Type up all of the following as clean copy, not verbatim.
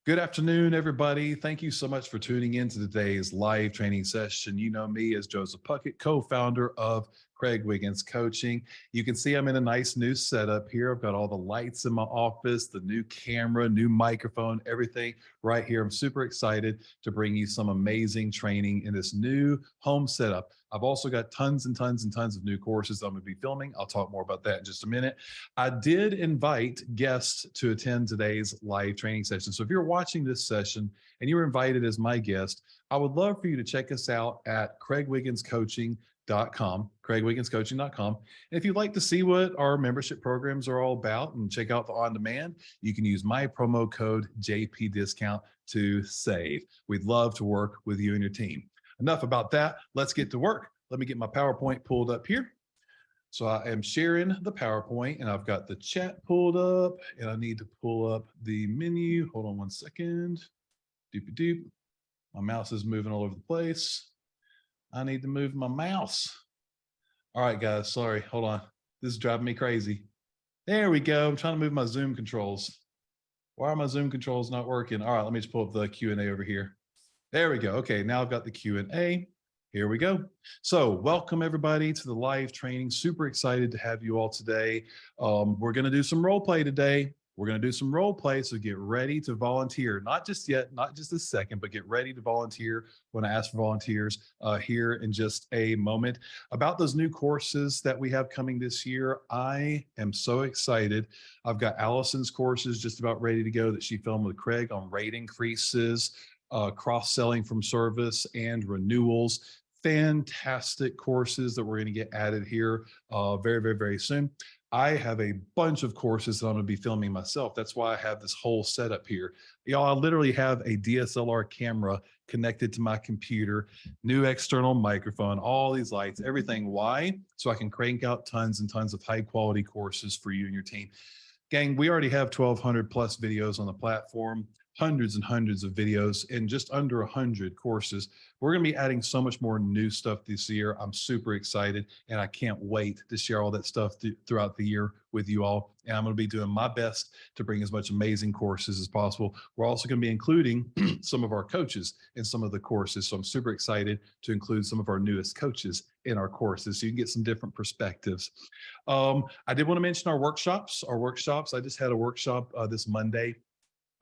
Good afternoon, everybody. Thank you so much for tuning in to today's live training session. You know me as Joseph Puckett, co-founder of Craig Wiggins Coaching. You can see I'm in a nice new setup here. I've got all the lights in my office, the new camera, new microphone, everything right here. I'm super excited to bring you some amazing training in this new home setup. I've also got tons and tons and tons of new courses I'm going to be filming. I'll talk more about that in just a minute. I did invite guests to attend today's live training session. So if you're watching this session and you were invited as my guest, I would love for you to check us out at craigwigginscoaching.com. And if you'd like to see what our membership programs are all about and check out the on-demand, you can use my promo code JP Discount to save. We'd love to work with you and your team. Enough about that. Let's get to work. Let me get my PowerPoint pulled up here. So I am sharing the PowerPoint and I've got the chat pulled up and I need to pull up the menu. Hold on one second. Doop-a-doop. My mouse is moving all over the place. I need to move my mouse. All right, guys, sorry, hold on. This is driving me crazy. There we go. I'm trying to move my Zoom controls. Why are my Zoom controls not working? All right, let me just pull up the Q&A over here. There we go. Okay, now I've got the Q&A. Here we go. So welcome everybody to the live training. Super excited to have you all today. We're going to do some role play today. We're going to do some role play, so get ready to volunteer. Not just yet, not just this second, but get ready to volunteer when I ask for volunteers here in just a moment. About those new courses that we have coming this year, I am so excited. I've got Allison's courses just about ready to go that she filmed with Craig on rate increases, cross-selling from service and renewals. Fantastic courses that we're going to get added here very, very, very soon. I have a bunch of courses that I'm going to be filming myself. That's why I have this whole setup here. Y'all, I literally have a DSLR camera connected to my computer, new external microphone, all these lights, everything. Why? So I can crank out tons and tons of high quality courses for you and your team. Gang, we already have 1,200 plus videos on the platform, hundreds and hundreds of videos in just under 100 courses. We're going to be adding so much more new stuff this year. I'm super excited and I can't wait to share all that stuff throughout the year with you all. And I'm going to be doing my best to bring as much amazing courses as possible. We're also going to be including some of our coaches in some of the courses. So I'm super excited to include some of our newest coaches in our courses so you can get some different perspectives. I did want to mention our workshops. I just had a workshop this Monday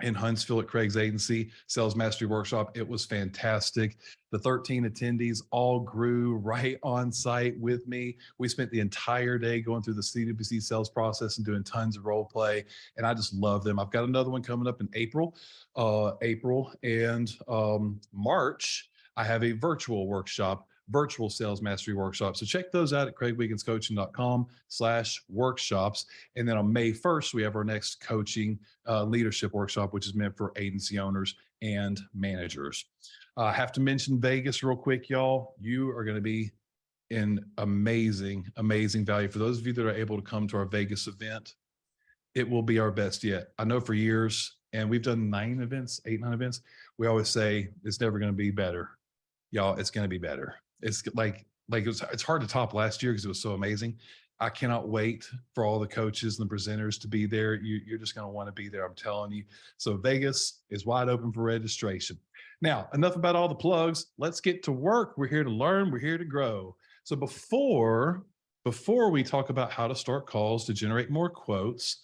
in Huntsville at Craig's agency, Sales Mastery Workshop. It was fantastic. The 13 attendees all grew right on site with me. We spent the entire day going through the CWC sales process and doing tons of role play, and I just love them. I've got another one coming up in April and March. I have a virtual workshop, virtual sales mastery workshop. So check those out at craigwigginscoaching.com/workshops. And then on May 1st, we have our next coaching leadership workshop, which is meant for agency owners and managers. I have to mention Vegas real quick, y'all. You are going to be in amazing, amazing value. For those of you that are able to come to our Vegas event, it will be our best yet. I know for years, and we've done 8, 9 events. We always say it's never going to be better. Y'all, it's going to be better. It's it's hard to top last year because it was so amazing. I cannot wait for all the coaches and the presenters to be there. You're just going to want to be there. I'm telling you. So Vegas is wide open for registration. Now, enough about all the plugs. Let's get to work. We're here to learn. We're here to grow. So before we talk about how to start calls to generate more quotes,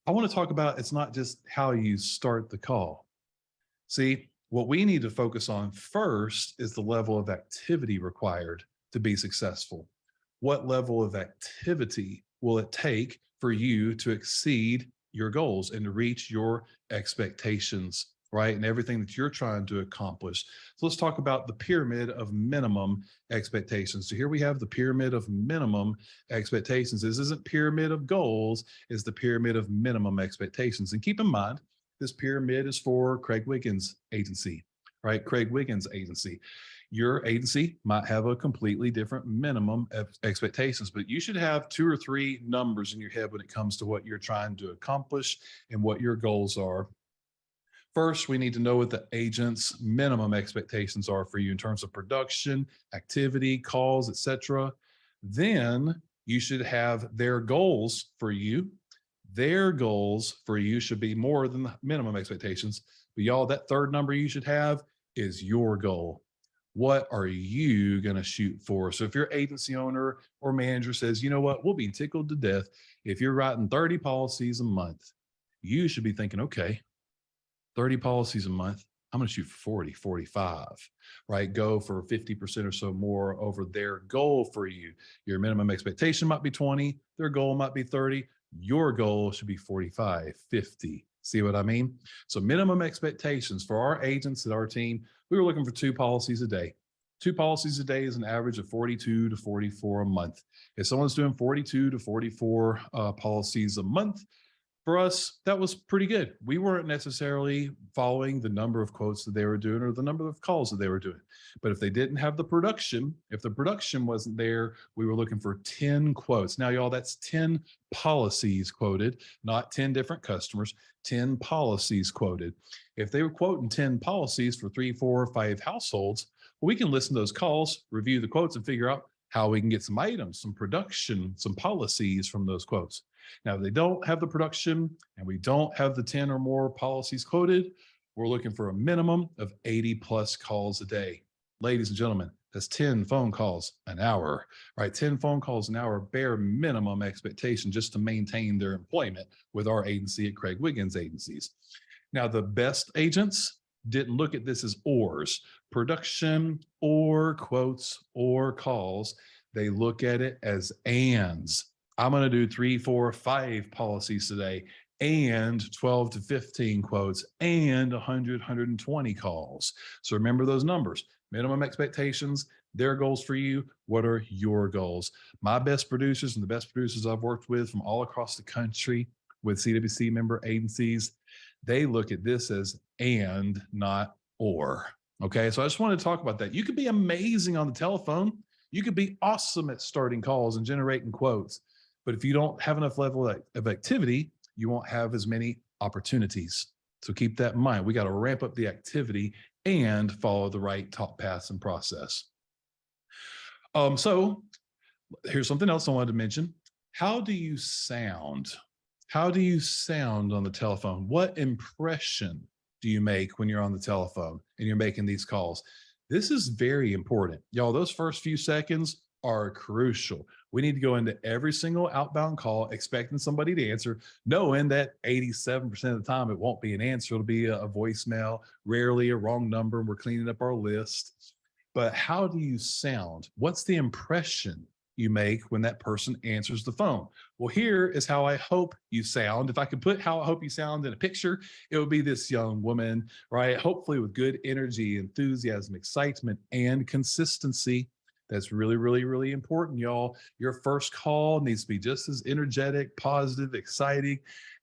I want to talk about it's not just how you start the call. See, what we need to focus on first is the level of activity required to be successful. What level of activity will it take for you to exceed your goals and to reach your expectations, right? And everything that you're trying to accomplish. So let's talk about the pyramid of minimum expectations. So here we have the pyramid of minimum expectations. This isn't pyramid of goals, it's the pyramid of minimum expectations. And keep in mind, this pyramid is for Craig Wiggins Agency, right? Craig Wiggins Agency. Your agency might have a completely different minimum of expectations, but you should have 2 or 3 numbers in your head when it comes to what you're trying to accomplish and what your goals are. First, we need to know what the agent's minimum expectations are for you in terms of production, activity, calls, etc. Then you should have their goals for you. Their goals for you should be more than the minimum expectations. But y'all, that third number you should have is your goal. What are you going to shoot for? So if your agency owner or manager says, you know what, we'll be tickled to death if you're writing 30 policies a month, you should be thinking, okay, 30 policies a month, I'm going to shoot 40, 45, right? Go for 50% or so more over their goal for you. Your minimum expectation might be 20, their goal might be 30. Your goal should be 45, 50. See what I mean? So minimum expectations for our agents at our team, we were looking for 2 policies a day. 2 policies a day is an average of 42 to 44 a month. If someone's doing 42 to 44 policies a month, for us, that was pretty good. We weren't necessarily following the number of quotes that they were doing or the number of calls that they were doing. But if they didn't have the production, if the production wasn't there, we were looking for 10 quotes. Now, y'all, that's 10 policies quoted, not 10 different customers, 10 policies quoted. If they were quoting 10 policies for 3, 4, 5 households, well, we can listen to those calls, review the quotes, and figure out how we can get some items, some production, some policies from those quotes. Now, if they don't have the production and we don't have the 10 or more policies quoted, we're looking for a minimum of 80 plus calls a day. Ladies and gentlemen, that's 10 phone calls an hour, right? 10 phone calls an hour, bare minimum expectation just to maintain their employment with our agency at Craig Wiggins Agencies. Now, the best agents didn't look at this as ors, production or quotes or calls. They look at it as ands. I'm going to do 3, 4, 5 policies today and 12 to 15 quotes and 100, 120 calls. So remember those numbers, minimum expectations, their goals for you. What are your goals? My best producers and the best producers I've worked with from all across the country with CWC member agencies, they look at this as and, not or. Okay. So I just wanted to talk about that. You could be amazing on the telephone. You could be awesome at starting calls and generating quotes. But if you don't have enough level of activity, you won't have as many opportunities. So keep that in mind. We got to ramp up the activity and follow the right top paths and process. So here's something else I wanted to mention. How do you sound? How do you sound on the telephone? What impression do you make when you're on the telephone and you're making these calls? This is very important. Y'all, those first few seconds are crucial. We need to go into every single outbound call expecting somebody to answer, knowing that 87% of the time it won't be an answer. It'll be a voicemail, rarely a wrong number. We're cleaning up our list. But how do you sound? What's the impression you make when that person answers the phone? Well, here is how I hope you sound. If I could put how I hope you sound in a picture, it would be this young woman, right? Hopefully with good energy, enthusiasm, excitement, and consistency. That's really, really, really important, y'all. Your first call needs to be just as energetic, positive, exciting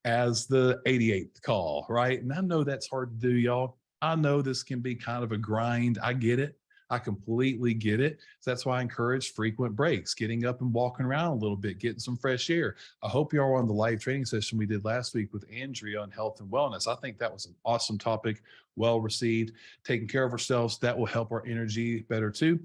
as the 88th call, right? And I know that's hard to do, y'all. I know this can be kind of a grind. I get it. I completely get it. So that's why I encourage frequent breaks, getting up and walking around a little bit, getting some fresh air. I hope you are on the live training session we did last week with Andrea on health and wellness. I think that was an awesome topic, well received. Taking care of ourselves, that will help our energy better too.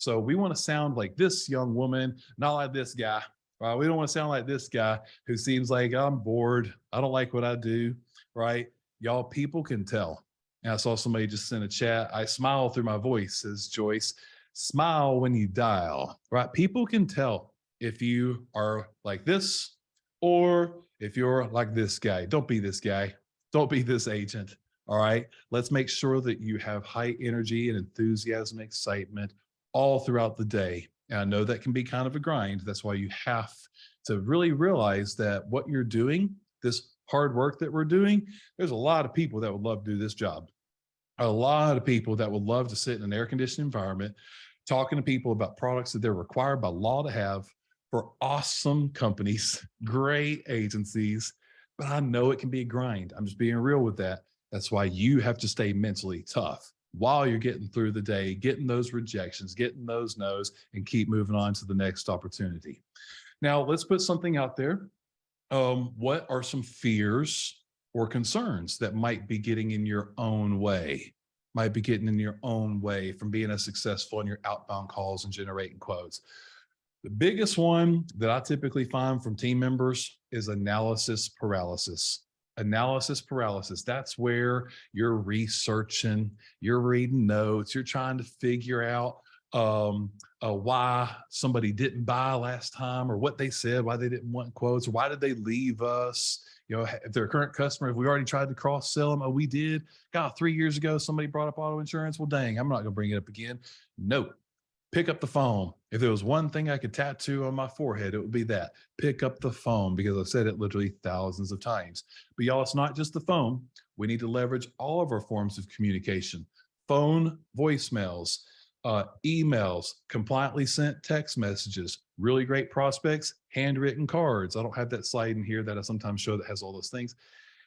So we want to sound like this young woman, not like this guy. Right? We don't want to sound like this guy who seems like I'm bored. I don't like what I do. Right? Y'all, people can tell. And I saw somebody just send a chat. I smile through my voice, says Joyce. Smile when you dial. Right? People can tell if you are like this or if you're like this guy. Don't be this guy. Don't be this agent. All right. Let's make sure that you have high energy and enthusiasm, excitement all throughout the day. And I know that can be kind of a grind. That's why you have to really realize that what you're doing, this hard work that we're doing, there's a lot of people that would love to do this job. A lot of people that would love to sit in an air conditioned environment, talking to people about products that they're required by law to have for awesome companies, great agencies. But I know it can be a grind. I'm just being real with that. That's why you have to stay mentally tough while you're getting through the day, getting those rejections, getting those no's, and keep moving on to the next opportunity. Now, let's put something out there. What are some fears or concerns that might be getting in your own way, from being as successful in your outbound calls and generating quotes? The biggest one that I typically find from team members is analysis paralysis. Analysis paralysis. That's where you're researching, you're reading notes, you're trying to figure out why somebody didn't buy last time, or what they said, why they didn't want quotes, or why did they leave us. If they're a current customer, if we already tried to cross sell them, oh, we did. God, 3 years ago, somebody brought up auto insurance. Well, dang, I'm not going to bring it up again. No, pick up the phone. If there was one thing I could tattoo on my forehead, it would be that. Pick up the phone, because I've said it literally thousands of times. But y'all, it's not just the phone. We need to leverage all of our forms of communication: phone, voicemails, emails, compliantly sent text messages, really great prospects, handwritten cards. I don't have that slide in here that I sometimes show that has all those things.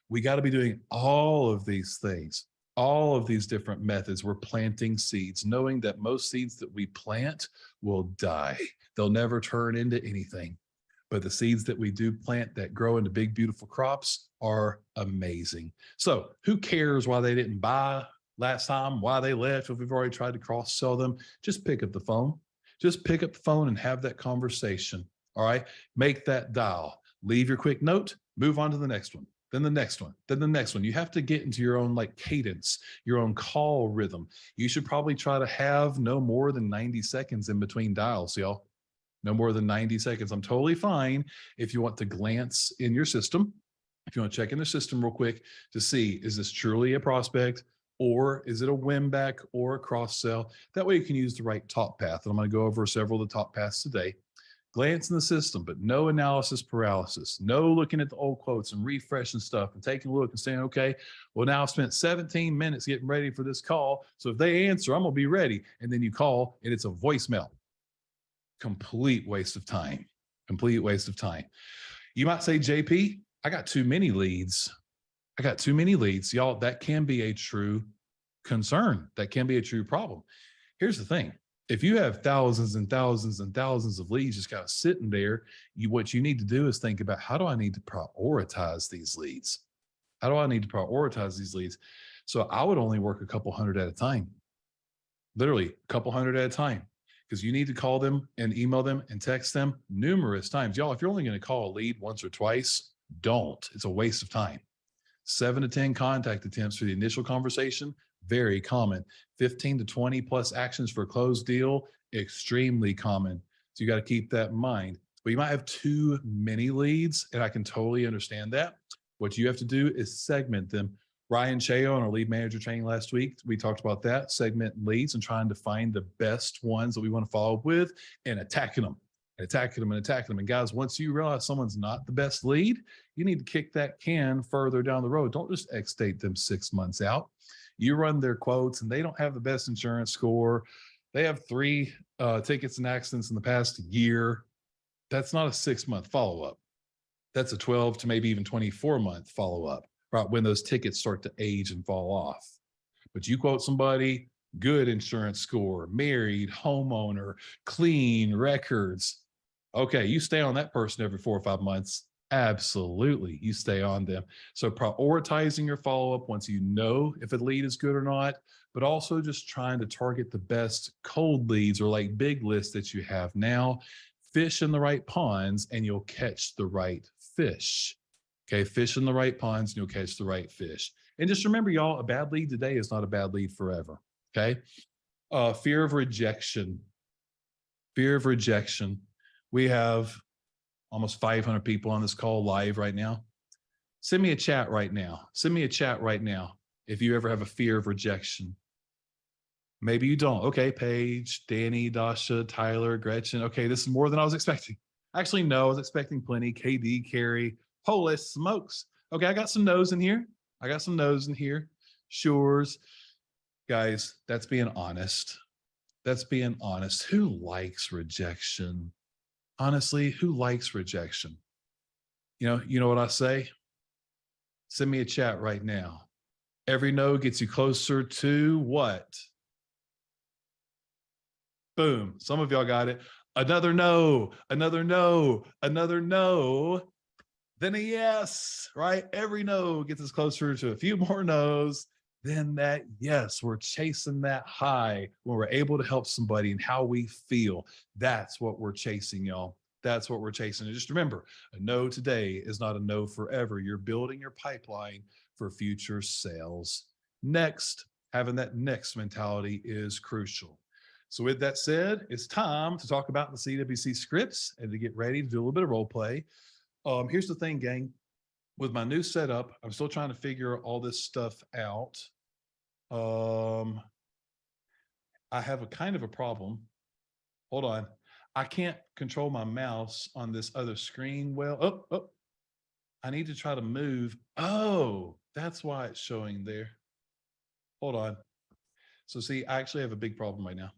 We got to be doing all of these things, all of these different methods. We're planting seeds, knowing that most seeds that we plant will die. They'll never turn into anything. But the seeds that we do plant that grow into big, beautiful crops are amazing. So who cares why they didn't buy last time, why they left, if we've already tried to cross sell them? Just pick up the phone. Just pick up the phone and have that conversation. All right. Make that dial. Leave your quick note, move on to the next one. Then the next one, then the next one. You have to get into your own cadence, your own call rhythm. You should probably try to have no more than 90 seconds in between dials, y'all. No more than 90 seconds. I'm totally fine if you want to glance in your system, if you want to check in the system real quick to see, is this truly a prospect, or is it a win back or a cross sell? That way you can use the right top path. And I'm going to go over several of the top paths today. Glance in the system, but no analysis paralysis, no looking at the old quotes and refreshing stuff and taking a look and saying, okay, well, now I've spent 17 minutes getting ready for this call. So if they answer, I'm going to be ready. And then you call and it's a voicemail. Complete waste of time. Complete waste of time. You might say, JP, I got too many leads. I got too many leads. Y'all, that can be a true concern. That can be a true problem. Here's the thing. If you have thousands and thousands and thousands of leads just kind of sitting there, what you need to do is think about, how do I need to prioritize these leads? How do I need to prioritize these leads? So I would only work a couple hundred at a time, literally a couple hundred at a time, because you need to call them and email them and text them numerous times. Y'all, if you're only going to call a lead once or twice, don't. It's a waste of time. 7 to 10 contact attempts for the initial conversation, very common. 15 to 20 plus actions for a closed deal, extremely common. So you got to keep that in mind. But you might have too many leads, and I can totally understand that. What you have to do is segment them. Ryan Cheo on our lead manager training last week, we talked about that, segment leads and trying to find the best ones that we want to follow up with and attacking them. And guys, once you realize someone's not the best lead, you need to kick that can further down the road. Don't just X-date them 6 months out. You run their quotes and they don't have the best insurance score. They have 3 tickets and accidents in the past year. That's not a 6-month follow-up. That's a 12 to maybe even 24-month follow-up, right? When those tickets start to age and fall off. But you quote somebody, good insurance score, married, homeowner, clean records. Okay, you stay on that person every 4 or 5 months. Absolutely, you stay on them. So prioritizing your follow-up once you know if a lead is good or not, but also just trying to target the best cold leads or big lists that you have now. Fish in the right ponds and you'll catch the right fish. Okay, fish in the right ponds and you'll catch the right fish. And just remember, y'all, a bad lead today is not a bad lead forever. Okay. Fear of rejection. Fear of rejection. We have almost 500 people on this call live right now. Send me a chat right now. Send me a chat right now if you ever have a fear of rejection. Maybe you don't. Okay, Paige, Danny, Dasha, Tyler, Gretchen. Okay, this is more than I was expecting. Actually, no, I was expecting plenty. KD, Carrie, holy smokes. Okay, I got some no's in here. Sure's. Guys, that's being honest. That's being honest. Who likes rejection? Honestly, who likes rejection? You know what I say? Send me a chat right now. Every no gets you closer to what? Boom. Some of y'all got it. Another no, another no, another no. Then a yes, right? Every no gets us closer to a few more no's. then that, yes, we're chasing that high when we're able to help somebody and how we feel. That's what we're chasing, y'all. That's what we're chasing. And just remember, a no today is not a no forever. You're building your pipeline for future sales. Next, having that next mentality is crucial. So, with that said, it's time to talk about the CWC scripts and to get ready to do a little bit of role play. Here's the thing, gang. With my new setup, I'm still trying to figure all this stuff out. Um, I have a kind of a problem. Hold on. I can't control my mouse on this other screen. Well, I need to try to move. Oh, that's why it's showing there. Hold on. So see, I actually have a big problem right now.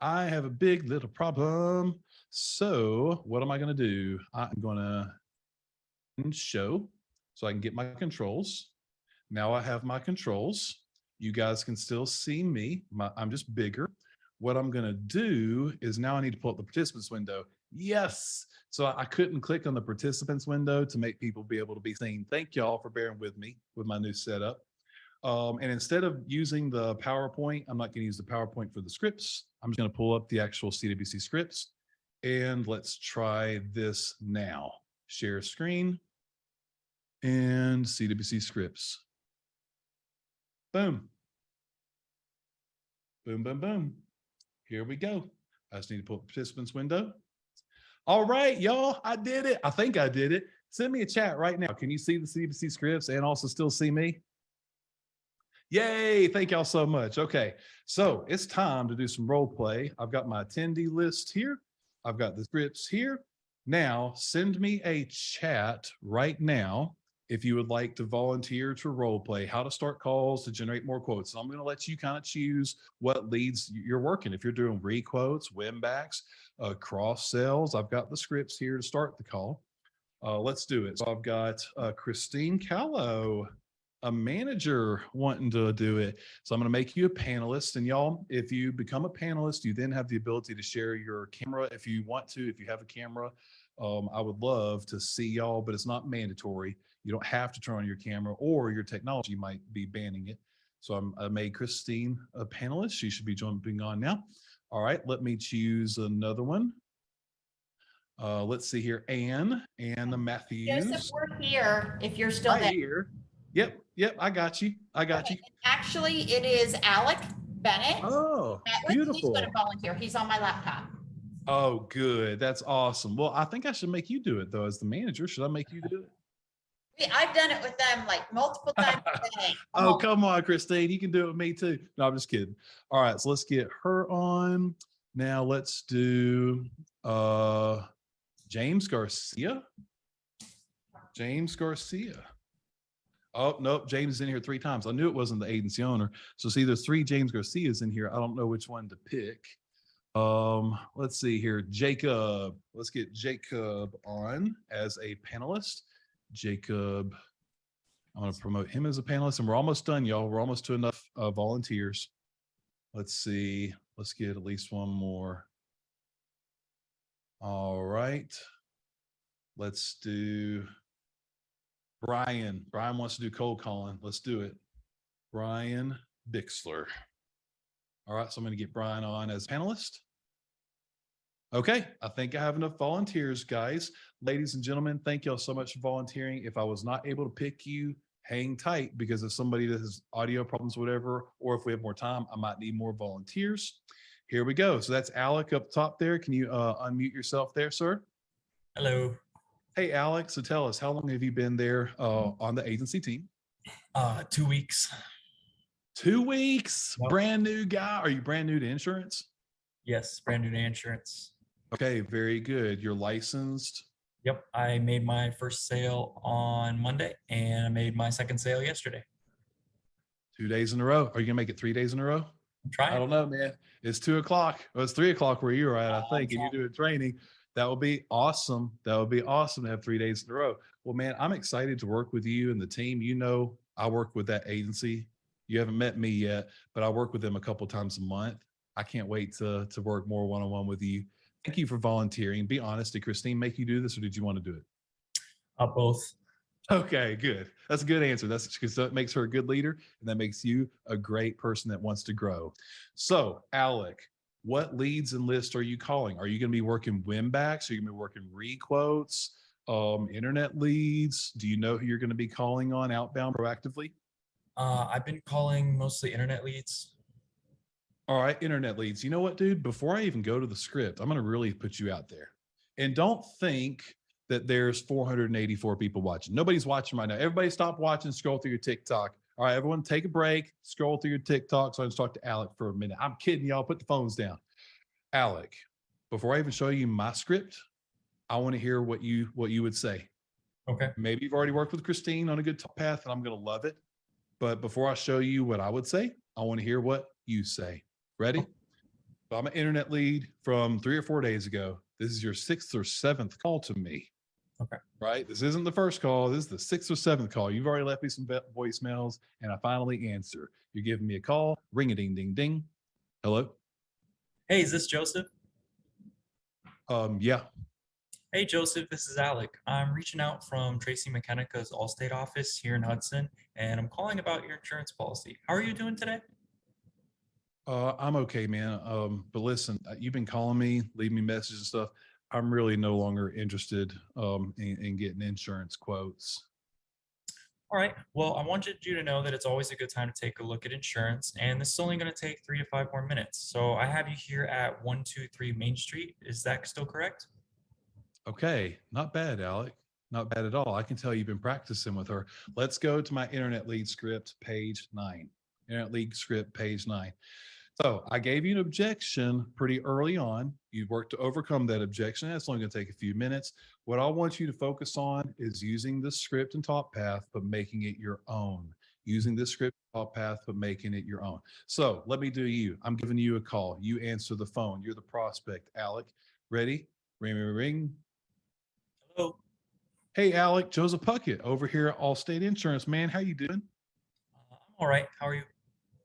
I have a big little problem. So what am I going to do? I'm going to show so I can get my controls. Now I have my controls. You guys can still see me. I'm just bigger. What I'm going to do is now I need to pull up the participants window. Yes. So I couldn't click on the participants window to make people be able to be seen. Thank y'all for bearing with me with my new setup. And instead of using the PowerPoint, I'm not going to use the PowerPoint for the scripts. I'm just going to pull up the actual CWC scripts. And let's try this now. Share screen and CWC scripts. Boom. Boom, boom, boom. Here we go. I just need to pull up the participants window. All right, y'all, I did it. I think I did it. Send me a chat right now. Can you see the CWC scripts and also still see me? Yay, thank y'all so much. Okay, so it's time to do some role play. I've got my attendee list here. I've got the scripts here. Now, send me a chat right now if you would like to volunteer to role play, how to start calls to generate more quotes. So I'm going to let you kind of choose what leads you're working. If you're doing re-quotes, win-backs, cross-sells, I've got the scripts here to start the call. Let's do it. So I've got Christine Callow, a manager wanting to do it. So I'm going to make you a panelist. And y'all, if you become a panelist, you then have the ability to share your camera if you want to, if you have a camera. I would love to see y'all, but it's not mandatory. You don't have to turn on your camera or your technology might be banning it. So I made Christine a panelist. She should be jumping on now. All right, let me choose another one. Let's see here. Anne Matthews. Joseph, we're here if you're still Hi there. here. Yep, I got you. Okay. Actually, it is Alec Bennett. Oh, beautiful. He's going to volunteer. He's on my laptop. Oh, good. That's awesome. Well, I think I should make you do it, though, as the manager. Should I make you do it? I've done it with them like multiple times a day. Oh, come on, Christine. You can do it with me, too. No, I'm just kidding. All right, so let's get her on. Now let's do James Garcia. James Garcia. Oh, nope. James is in here 3 times. I knew it wasn't the agency owner. So see, there's 3 James Garcias in here. I don't know which one to pick. Let's see here. Jacob. Let's get Jacob on as a panelist. Jacob, I'm going to promote him as a panelist. And we're almost done, y'all. We're almost to enough volunteers. Let's see. Let's get at least one more. All right. Let's do Brian. Brian wants to do cold calling. Let's do it. Brian Bixler. All right, so I'm going to get Brian on as panelist. Okay, I think I have enough volunteers, guys. Ladies and gentlemen, thank y'all so much for volunteering. If I was not able to pick you, hang tight, because if somebody that has audio problems, whatever, or if we have more time, I might need more volunteers. Here we go. So that's Alec up top there. Can you unmute yourself there, sir? Hello. Hey, Alex. So tell us, how long have you been there on the agency team? 2 weeks. 2 weeks? Yep. Brand new guy? Are you brand new to insurance? Yes, brand new to insurance. Okay, very good. You're licensed? Yep, I made my first sale on Monday and I made my second sale yesterday. 2 days in a row. Are you gonna make it 3 days in a row? I'm trying. I don't know, man. It's 2 o'clock. Well, it's 3 o'clock where you're at, I think, and you're doing training. That would be awesome. That would be awesome to have 3 days in a row. Well, man, I'm excited to work with you and the team. You know, I work with that agency. You haven't met me yet, but I work with them a couple times a month. I can't wait to work more one-on-one with you. Thank you for volunteering. Be honest, did Christine make you do this or did you want to do it? Both. Okay, good. That's a good answer. That's because that makes her a good leader, and that makes you a great person that wants to grow. So, Alec, what leads and lists are you calling? Are you going to be working win backs? Are you going to be working requotes, internet leads? Do you know who you're going to be calling on outbound proactively? I've been calling mostly internet leads. All right, internet leads. You know what, dude? Before I even go to the script, I'm going to really put you out there. And don't think that there's 484 people watching. Nobody's watching right now. Everybody stop watching, scroll through your TikTok. All right, everyone take a break, scroll through your TikTok. So I just talk to Alec for a minute. I'm kidding y'all. Put the phones down. Alec, before I even show you my script, I want to hear what you would say. Okay. Maybe you've already worked with Christine on a good path, and I'm going to love it. But before I show you what I would say, I want to hear what you say. Ready? So I'm an internet lead from 3 or 4 days ago. This is your 6th or 7th call to me. Okay. Right? This isn't the first call. This is the 6th or 7th call. You've already left me some voicemails, and I finally answer. You're giving me a call. Ring a ding ding ding. Hello. Hey, is this Joseph? Yeah. Hey, Joseph, this is Alec. I'm reaching out from Tracy McKennica's Allstate office here in Hudson, and I'm calling about your insurance policy. How are you doing today? I'm okay, man. But listen, you've been calling me, leaving me messages and stuff. I'm really no longer interested in getting insurance quotes. All right. Well, I wanted you to know that it's always a good time to take a look at insurance, and this is only going to take 3 to 5 more minutes. So I have you here at 123 Main Street. Is that still correct? Okay, not bad, Alec. Not bad at all. I can tell you've been practicing with her. Let's go to my internet lead script, page 9. Internet lead script, page 9. So I gave you an objection pretty early on. You worked to overcome that objection. That's only going to take a few minutes. What I want you to focus on is using the script and talk path, but making it your own. Using this script and talk path, but making it your own. So let me do you. I'm giving you a call. You answer the phone. You're the prospect, Alec. Ready? Ring, ring, ring. Hello. Hey, Alec, Joseph Puckett over here at Allstate Insurance. Man, how you doing? I'm all right. How are you?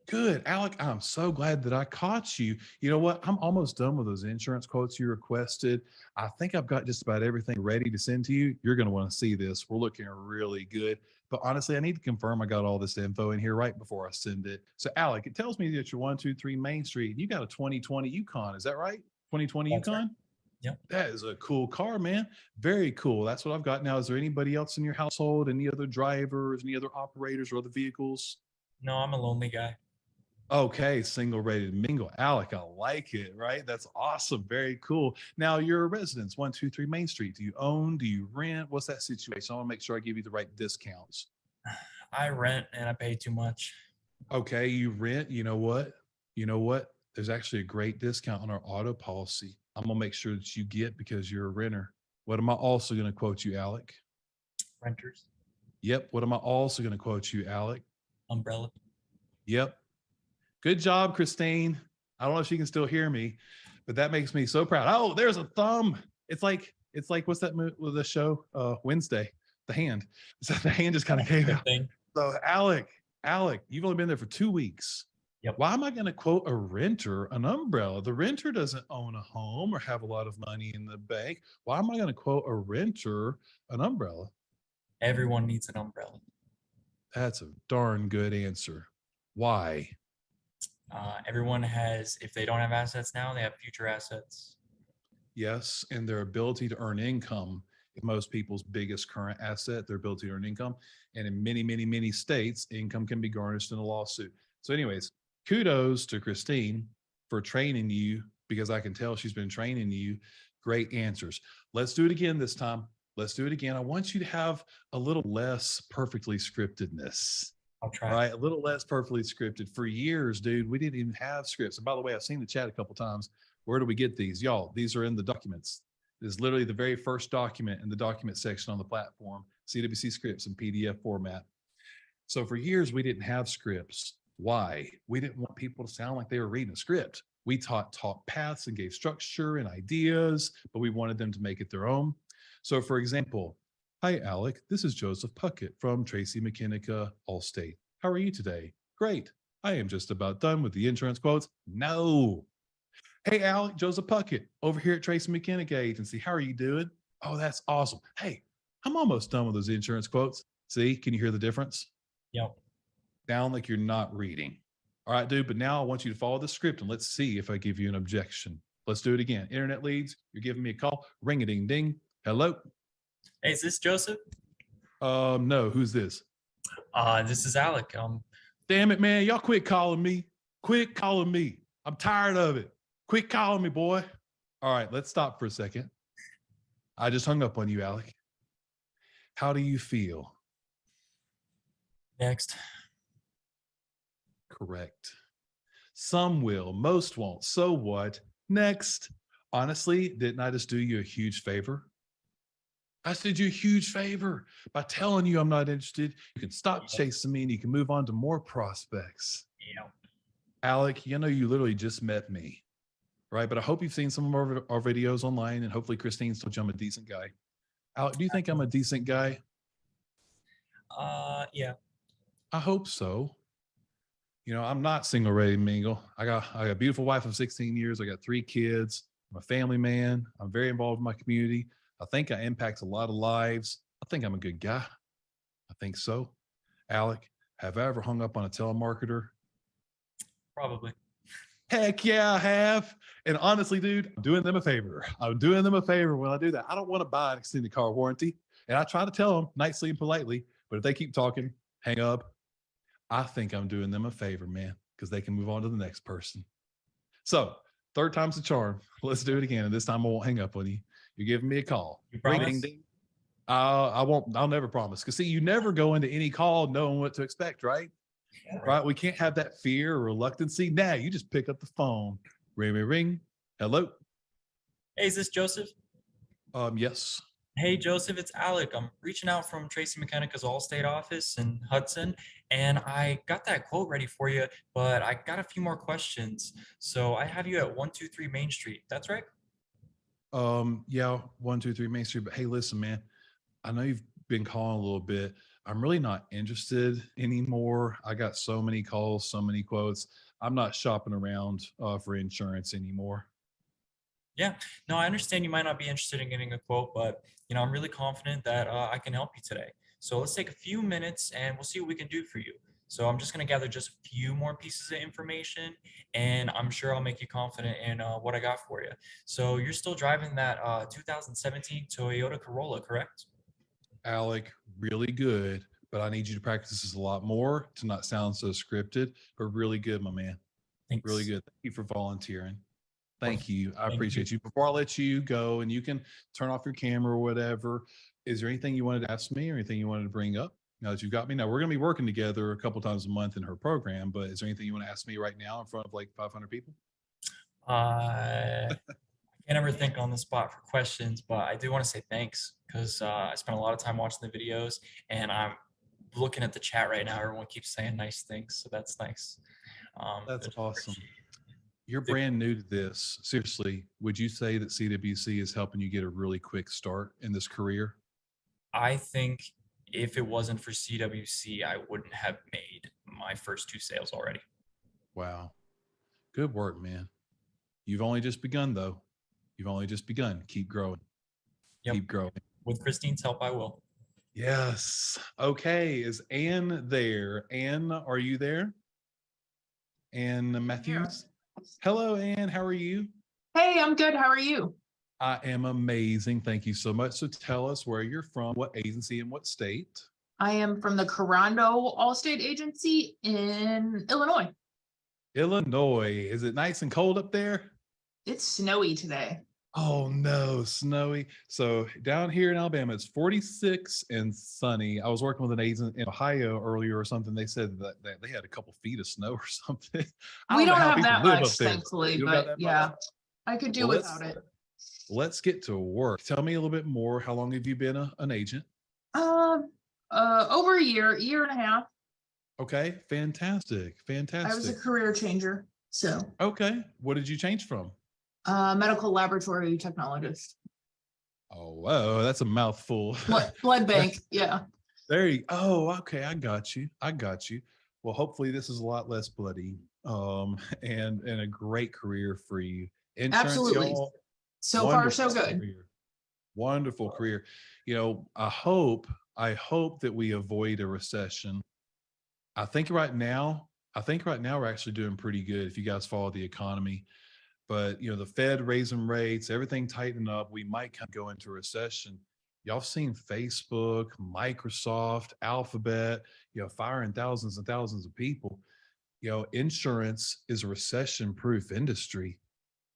Good, Alec. I'm so glad that I caught you. You know what? I'm almost done with those insurance quotes you requested. I think I've got just about everything ready to send to you. You're going to want to see this. We're looking really good. But honestly, I need to confirm I got all this info in here right before I send it. So, Alec, it tells me that you're 123 Main Street. You got a 2020 Yukon. Is that right? 2020 That's right. Yukon? Yep. That is a cool car, man. Very cool. That's what I've got now. Is there anybody else in your household? Any other drivers, any other operators or other vehicles? No, I'm a lonely guy. Okay, single rated mingle. Alec, I like it, right? That's awesome. Very cool. Now, you're a resident, 123 Main Street. Do you own? Do you rent? What's that situation? I want to make sure I give you the right discounts. I rent and I pay too much. Okay, you rent. You know what? You know what? There's actually a great discount on our auto policy. I'm going to make sure that you get because you're a renter. What am I also going to quote you, Alec? Renters, Yep. What am I also going to quote you, Alec? umbrella. Yep. Good job, Christine. I don't know if she can still hear me, but that makes me so proud. Oh, there's a thumb. It's like what's that with the show? Wednesday, the hand. So the hand just kind of came Good out. thing. So Alec, you've only been there for 2 weeks. Yep. Why am I going to quote a renter an umbrella? The renter doesn't own a home or have a lot of money in the bank. Why am I going to quote a renter an umbrella? Everyone needs an umbrella. That's a darn good answer. Why? Everyone has, if they don't have assets now, they have future assets. Yes, and their ability to earn income is most people's biggest current asset, their ability to earn income. And in many, many, many states, income can be garnished in a lawsuit. So, anyways, kudos to Christine for training you because I can tell she's been training you. Great answers. Let's do it again this time. Let's do it again. I want you to have a little less perfectly scriptedness. I'll try. All right, a little less perfectly scripted. For years, dude, we didn't even have scripts. And by the way, I've seen the chat a couple times. Where do we get these? Y'all, these are in the documents. This is literally the very first document in the document section on the platform, CWC scripts in PDF format. So for years, we didn't have scripts. Why? We didn't want people to sound like they were reading a script. We taught talk paths and gave structure and ideas, but we wanted them to make it their own. So for example, hi, Alec. This is Joseph Puckett from Tracy McKennica, Allstate. How are you today? Great. I am just about done with the insurance quotes. No. Hey, Alec, Joseph Puckett over here at Tracy McKennica Agency. How are you doing? Oh, that's awesome. Hey, I'm almost done with those insurance quotes. See, can you hear the difference? Yep. Sound like you're not reading. All right, dude, but now I want you to follow the script and let's see if I give you an objection. Let's do it again. Internet leads, you're giving me a call. Ring a ding ding. Hello. Hey, is this Joseph? No, who's this? This is Alec. Damn it, man. Y'all quit calling me. Quit calling me. I'm tired of it. Quit calling me, boy. All right, let's stop for a second. I just hung up on you, Alec. How do you feel? Next. Correct. Some will, most won't. So what? Next. Honestly, didn't I just do you a huge favor? I did you a huge favor by telling you I'm not interested. You can stop chasing me and you can move on to more prospects. Yeah. Alec, you know, you literally just met me, right? But I hope you've seen some of our videos online and hopefully Christine's told you I'm a decent guy. Alec, do you think I'm a decent guy? Yeah. I hope so. You know, I'm not single, ready to mingle. I got a beautiful wife of 16 years. I got 3 kids. I'm a family man. I'm very involved in my community. I think I impact a lot of lives. I think I'm a good guy. I think so. Alec, have I ever hung up on a telemarketer? Probably. Heck yeah, I have. And honestly, dude, I'm doing them a favor. I'm doing them a favor when I do that. I don't want to buy an extended car warranty. And I try to tell them nicely and politely, but if they keep talking, hang up. I think I'm doing them a favor, man, because they can move on to the next person. So, third time's the charm. Let's do it again. And this time I won't hang up on you. You're giving me a call. You Ring, promise? ding, ding. I won't. I'll never promise. Because see, you never go into any call knowing what to expect, right? Right? We can't have that fear or reluctancy. Now you just pick up the phone. Ring, ring, ring. Hello. Hey, is this Joseph? Yes. Hey, Joseph, it's Alec. I'm reaching out from Tracy Mechanica's Allstate office in Hudson, and I got that quote ready for you, but I got a few more questions. So I have you at 123 Main Street. That's right? Yeah, 123 Main Street. But hey, listen, man. I know you've been calling a little bit. I'm really not interested anymore. I got so many calls, so many quotes. I'm not shopping around for insurance anymore. Yeah. No, I understand you might not be interested in getting a quote, but I'm really confident that I can help you today. So let's take a few minutes and we'll see what we can do for you. So I'm just going to gather just a few more pieces of information, and I'm sure I'll make you confident in what I got for you. So you're still driving that 2017 Toyota Corolla, correct? Alec, really good, but I need you to practice this a lot more to not sound so scripted, but really good, my man. Thanks. Really good. Thank you for volunteering. Thank you. I Thank appreciate you. Before I let you go and you can turn off your camera or whatever, is there anything you wanted to ask me or anything you wanted to bring up now that you've got me? Now, we're going to be working together a couple times a month in her program, but is there anything you want to ask me right now in front of like 500 people? I can't ever think on the spot for questions, but I do want to say thanks because I spent a lot of time watching the videos, and I'm looking at the chat right now. Everyone keeps saying nice things, so that's nice. That's awesome. appreciate You're brand new to this. Seriously, would you say that CWC is helping you get a really quick start in this career? I think if it wasn't for CWC, I wouldn't have made my first 2 sales already. Wow. Good work, man. You've only just begun, though. You've only just begun. Keep growing. Yep. Keep growing. With Christine's help, I will. Yes. Okay. Is Ann there? Ann, are you there? Ann Matthews? Hello, Ann. How are you? Hey, I'm good. How are you? I am amazing. Thank you so much. So tell us where you're from, what agency, and what state. I am from the Corando Allstate Agency in Illinois. Illinois. Is it nice and cold up there? It's snowy today. Oh no, snowy. So down here in Alabama, it's 46 and sunny. I was working with an agent in Ohio earlier or something. They said that they had a couple feet of snow or something. I We know don't how have people that live much, up there. thankfully, You don't got but that yeah, much? I could do Well, without it. Let's get to work. Tell me a little bit more. How long have you been an agent? Over a year and a half. Okay, fantastic, fantastic. I was a career changer, so Okay, what did you change from? medical laboratory technologist. Oh, whoa, that's a mouthful. Blood bank, yeah. There you. Oh, okay, I got you. I got you. Well, hopefully this is a lot less bloody, and a great career for you. Insurance, Absolutely. y'all, So far, so wonderful good. career. Wonderful career. You know, I hope I hope that we avoid a recession. I think right now, we're actually doing pretty good if you guys follow the economy. But the Fed raising rates, everything tightening up, we might kind of go into a recession. Y'all seen Facebook, Microsoft, Alphabet, firing thousands and thousands of people. Insurance is a recession-proof industry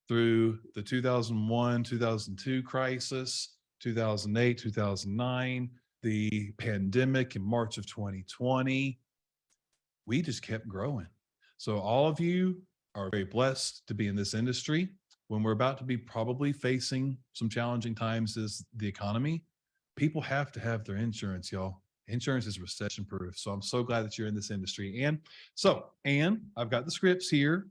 through the 2001, 2002 crisis, 2008, 2009, the pandemic in March of 2020. We just kept growing. So all of you are very blessed to be in this industry. When we're about to be probably facing some challenging times as the economy, people have to have their insurance, y'all. Insurance is recession proof. So I'm so glad that you're in this industry. And so, Anne, I've got the scripts here.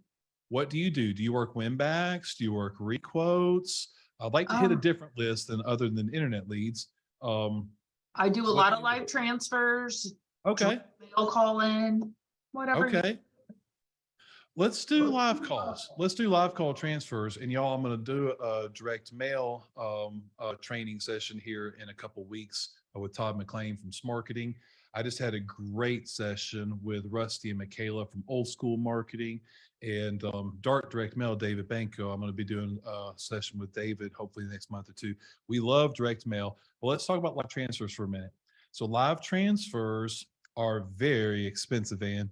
What do you do? Do you work win backs? Do you work requotes? I'd like to hit a different list than other than internet leads. I do a lot of live transfers. Okay. They'll call in, whatever. Okay. Let's do live calls. Let's do live call transfers. And y'all, I'm going to do a direct mail training session here in a couple weeks with Todd McLean from Smarketing. I just had a great session with Rusty and Michaela from Old School Marketing and Dart Direct Mail, David Banco. I'm going to be doing a session with David hopefully the next month or two. We love direct mail. Well, let's talk about live transfers for a minute. So live transfers are very expensive, Ann.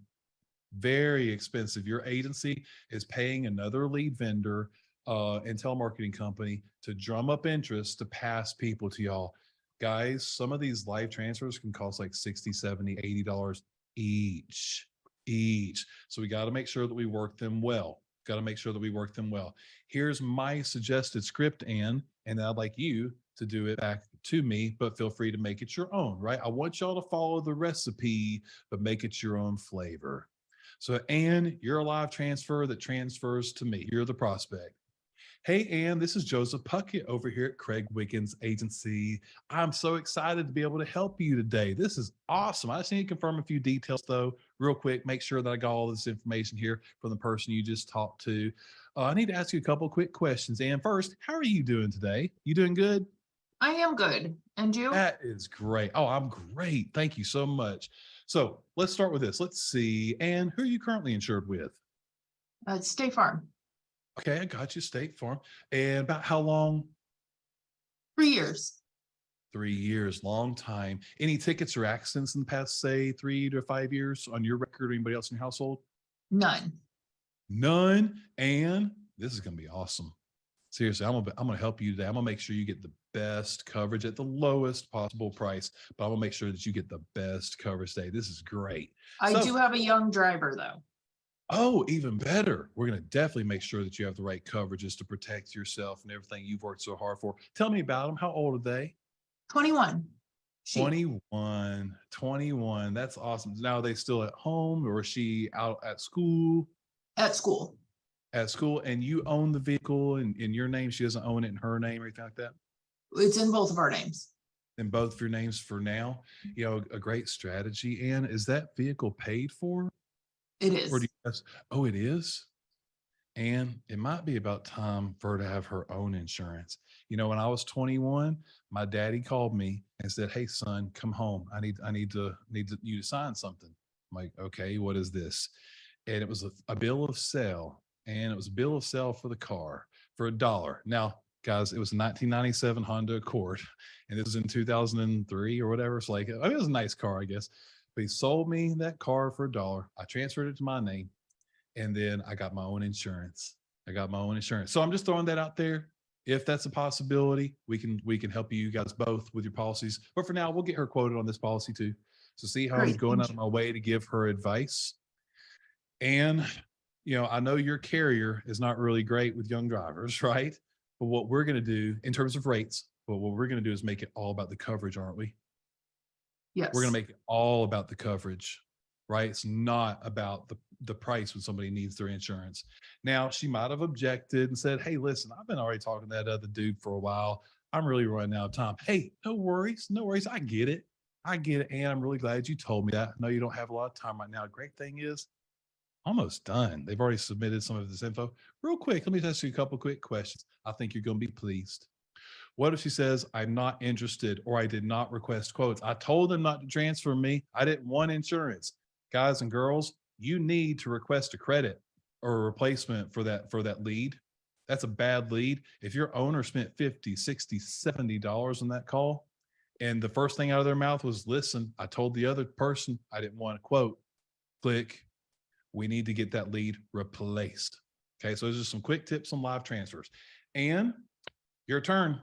Very expensive. Your agency is paying another lead vendor and telemarketing company to drum up interest to pass people to y'all. Guys, some of these live transfers can cost like $60, $70, $80 each. So we got to make sure that we work them well. Here's my suggested script, Ann, and I'd like you to do it back to me, but feel free to make it your own, right? I want y'all to follow the recipe, but make it your own flavor. So, Ann, you're a live transfer that transfers to me. You're the prospect. Hey, Ann, this is Joseph Puckett over here at Craig Wiggins Agency. I'm so excited to be able to help you today. This is awesome. I just need to confirm a few details, though, real quick. Make sure that I got all this information here from the person you just talked to. I need to ask you a couple of quick questions. Ann, first, how are you doing today? You doing good? I am good. And you? That is great. Oh, I'm great. Thank you so much. So let's start with this. Let's see. Ann, who are you currently insured with? State Farm. Okay, I got you, State Farm. And about how long? 3 years. 3 years, long time. Any tickets or accidents in the past, say, 3 to 5 years on your record or anybody else in your household? None. None. And this is going to be awesome. Seriously, I'm gonna help you today. I'm gonna make sure you get the best coverage at the lowest possible price, but I'm gonna make sure that you get the best coverage today. This is great. I do have a young driver though. Oh, even better. We're gonna definitely make sure that you have the right coverages to protect yourself and everything you've worked so hard for. Tell me about them. How old are they? 21. 21. That's awesome. Now, are they still at home or is she out at school? At school. At school, and you own the vehicle in your name. She doesn't own it in her name or anything like that. It's in both of our names. In both of your names for now. A great strategy. Ann, is that vehicle paid for? It is. Or do you guys, oh, it is? And it might be about time for her to have her own insurance. When I was 21, my daddy called me and said, "Hey, son, come home. I need you to sign something." I'm like, "Okay, what is this?" And it was a bill of sale. And it was a bill of sale for the car for $1. Now, guys, it was a 1997 Honda Accord, and this was in 2003 or whatever. It's like, it was a nice car, I guess. But he sold me that car for $1. I transferred it to my name, and then I got my own insurance. So I'm just throwing that out there. If that's a possibility, we can help you guys both with your policies. But for now, we'll get her quoted on this policy too. So see how I'm going out of my way to give her advice. And I know your carrier is not really great with young drivers, right? But what we're going to do in terms of rates, but what we're going to do is make it all about the coverage, aren't we? Yes. We're going to make it all about the coverage, right? It's not about the price when somebody needs their insurance. Now, she might have objected and said, "Hey, listen, I've been already talking to that other dude for a while. I'm really running out of time." Hey, no worries. I get it. And I'm really glad you told me that. I know you don't have a lot of time right now. Great thing is, almost done. They've already submitted some of this info. Real quick, let me ask you a couple quick questions. I think you're going to be pleased. What if she says, I'm not interested, or I did not request quotes? I told them not to transfer me. I didn't want insurance. Guys and girls, you need to request a credit or a replacement for that lead. That's a bad lead. If your owner spent 50, 60, $70 on that call, and the first thing out of their mouth was, listen, I told the other person I didn't want a quote. Click. We need to get that lead replaced. Okay. So there's just some quick tips on live transfers. And your turn.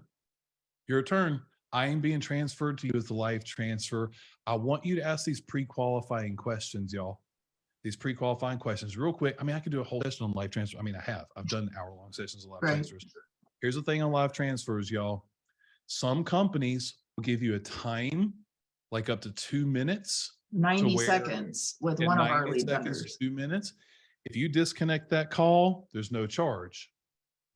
I am being transferred to you as the live transfer. I want you to ask these pre-qualifying questions, y'all. These pre-qualifying questions real quick. I mean, I could do a whole session on live transfer. I mean, I've done hour-long sessions of live transfers. Here's the thing on live transfers, y'all. Some companies will give you a time, like up to 2 minutes. 90 seconds with one of our lead vendors. 2 minutes. If you disconnect that call, there's no charge.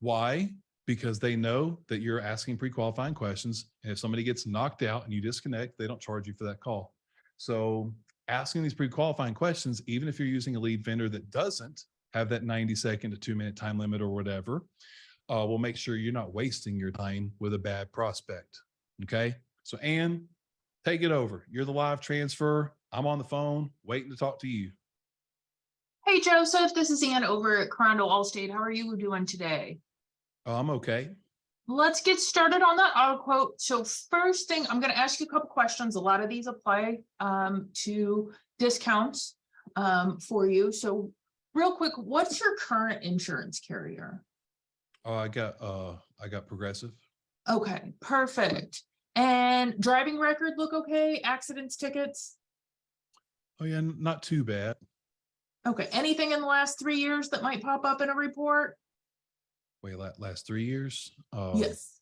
Why? Because they know that you're asking pre-qualifying questions. And if somebody gets knocked out and you disconnect, they don't charge you for that call. So asking these pre-qualifying questions, even if you're using a lead vendor that doesn't have that 90-second to 2-minute time limit or whatever, will make sure you're not wasting your time with a bad prospect. Okay. So Ann, take it over. You're the live transfer. I'm on the phone waiting to talk to you. Hey, Joseph, this is Ann over at Crondo Allstate. How are you doing today? Oh, I'm okay. Let's get started on that auto quote. So first thing, I'm going to ask you a couple questions. A lot of these apply to discounts for you. So real quick, what's your current insurance carrier? Oh, I got Progressive. Okay, perfect. And driving record look okay? Accidents, tickets? Oh yeah, not too bad. Okay, anything in the last 3 years that might pop up in a report? Wait, last 3 years? Yes.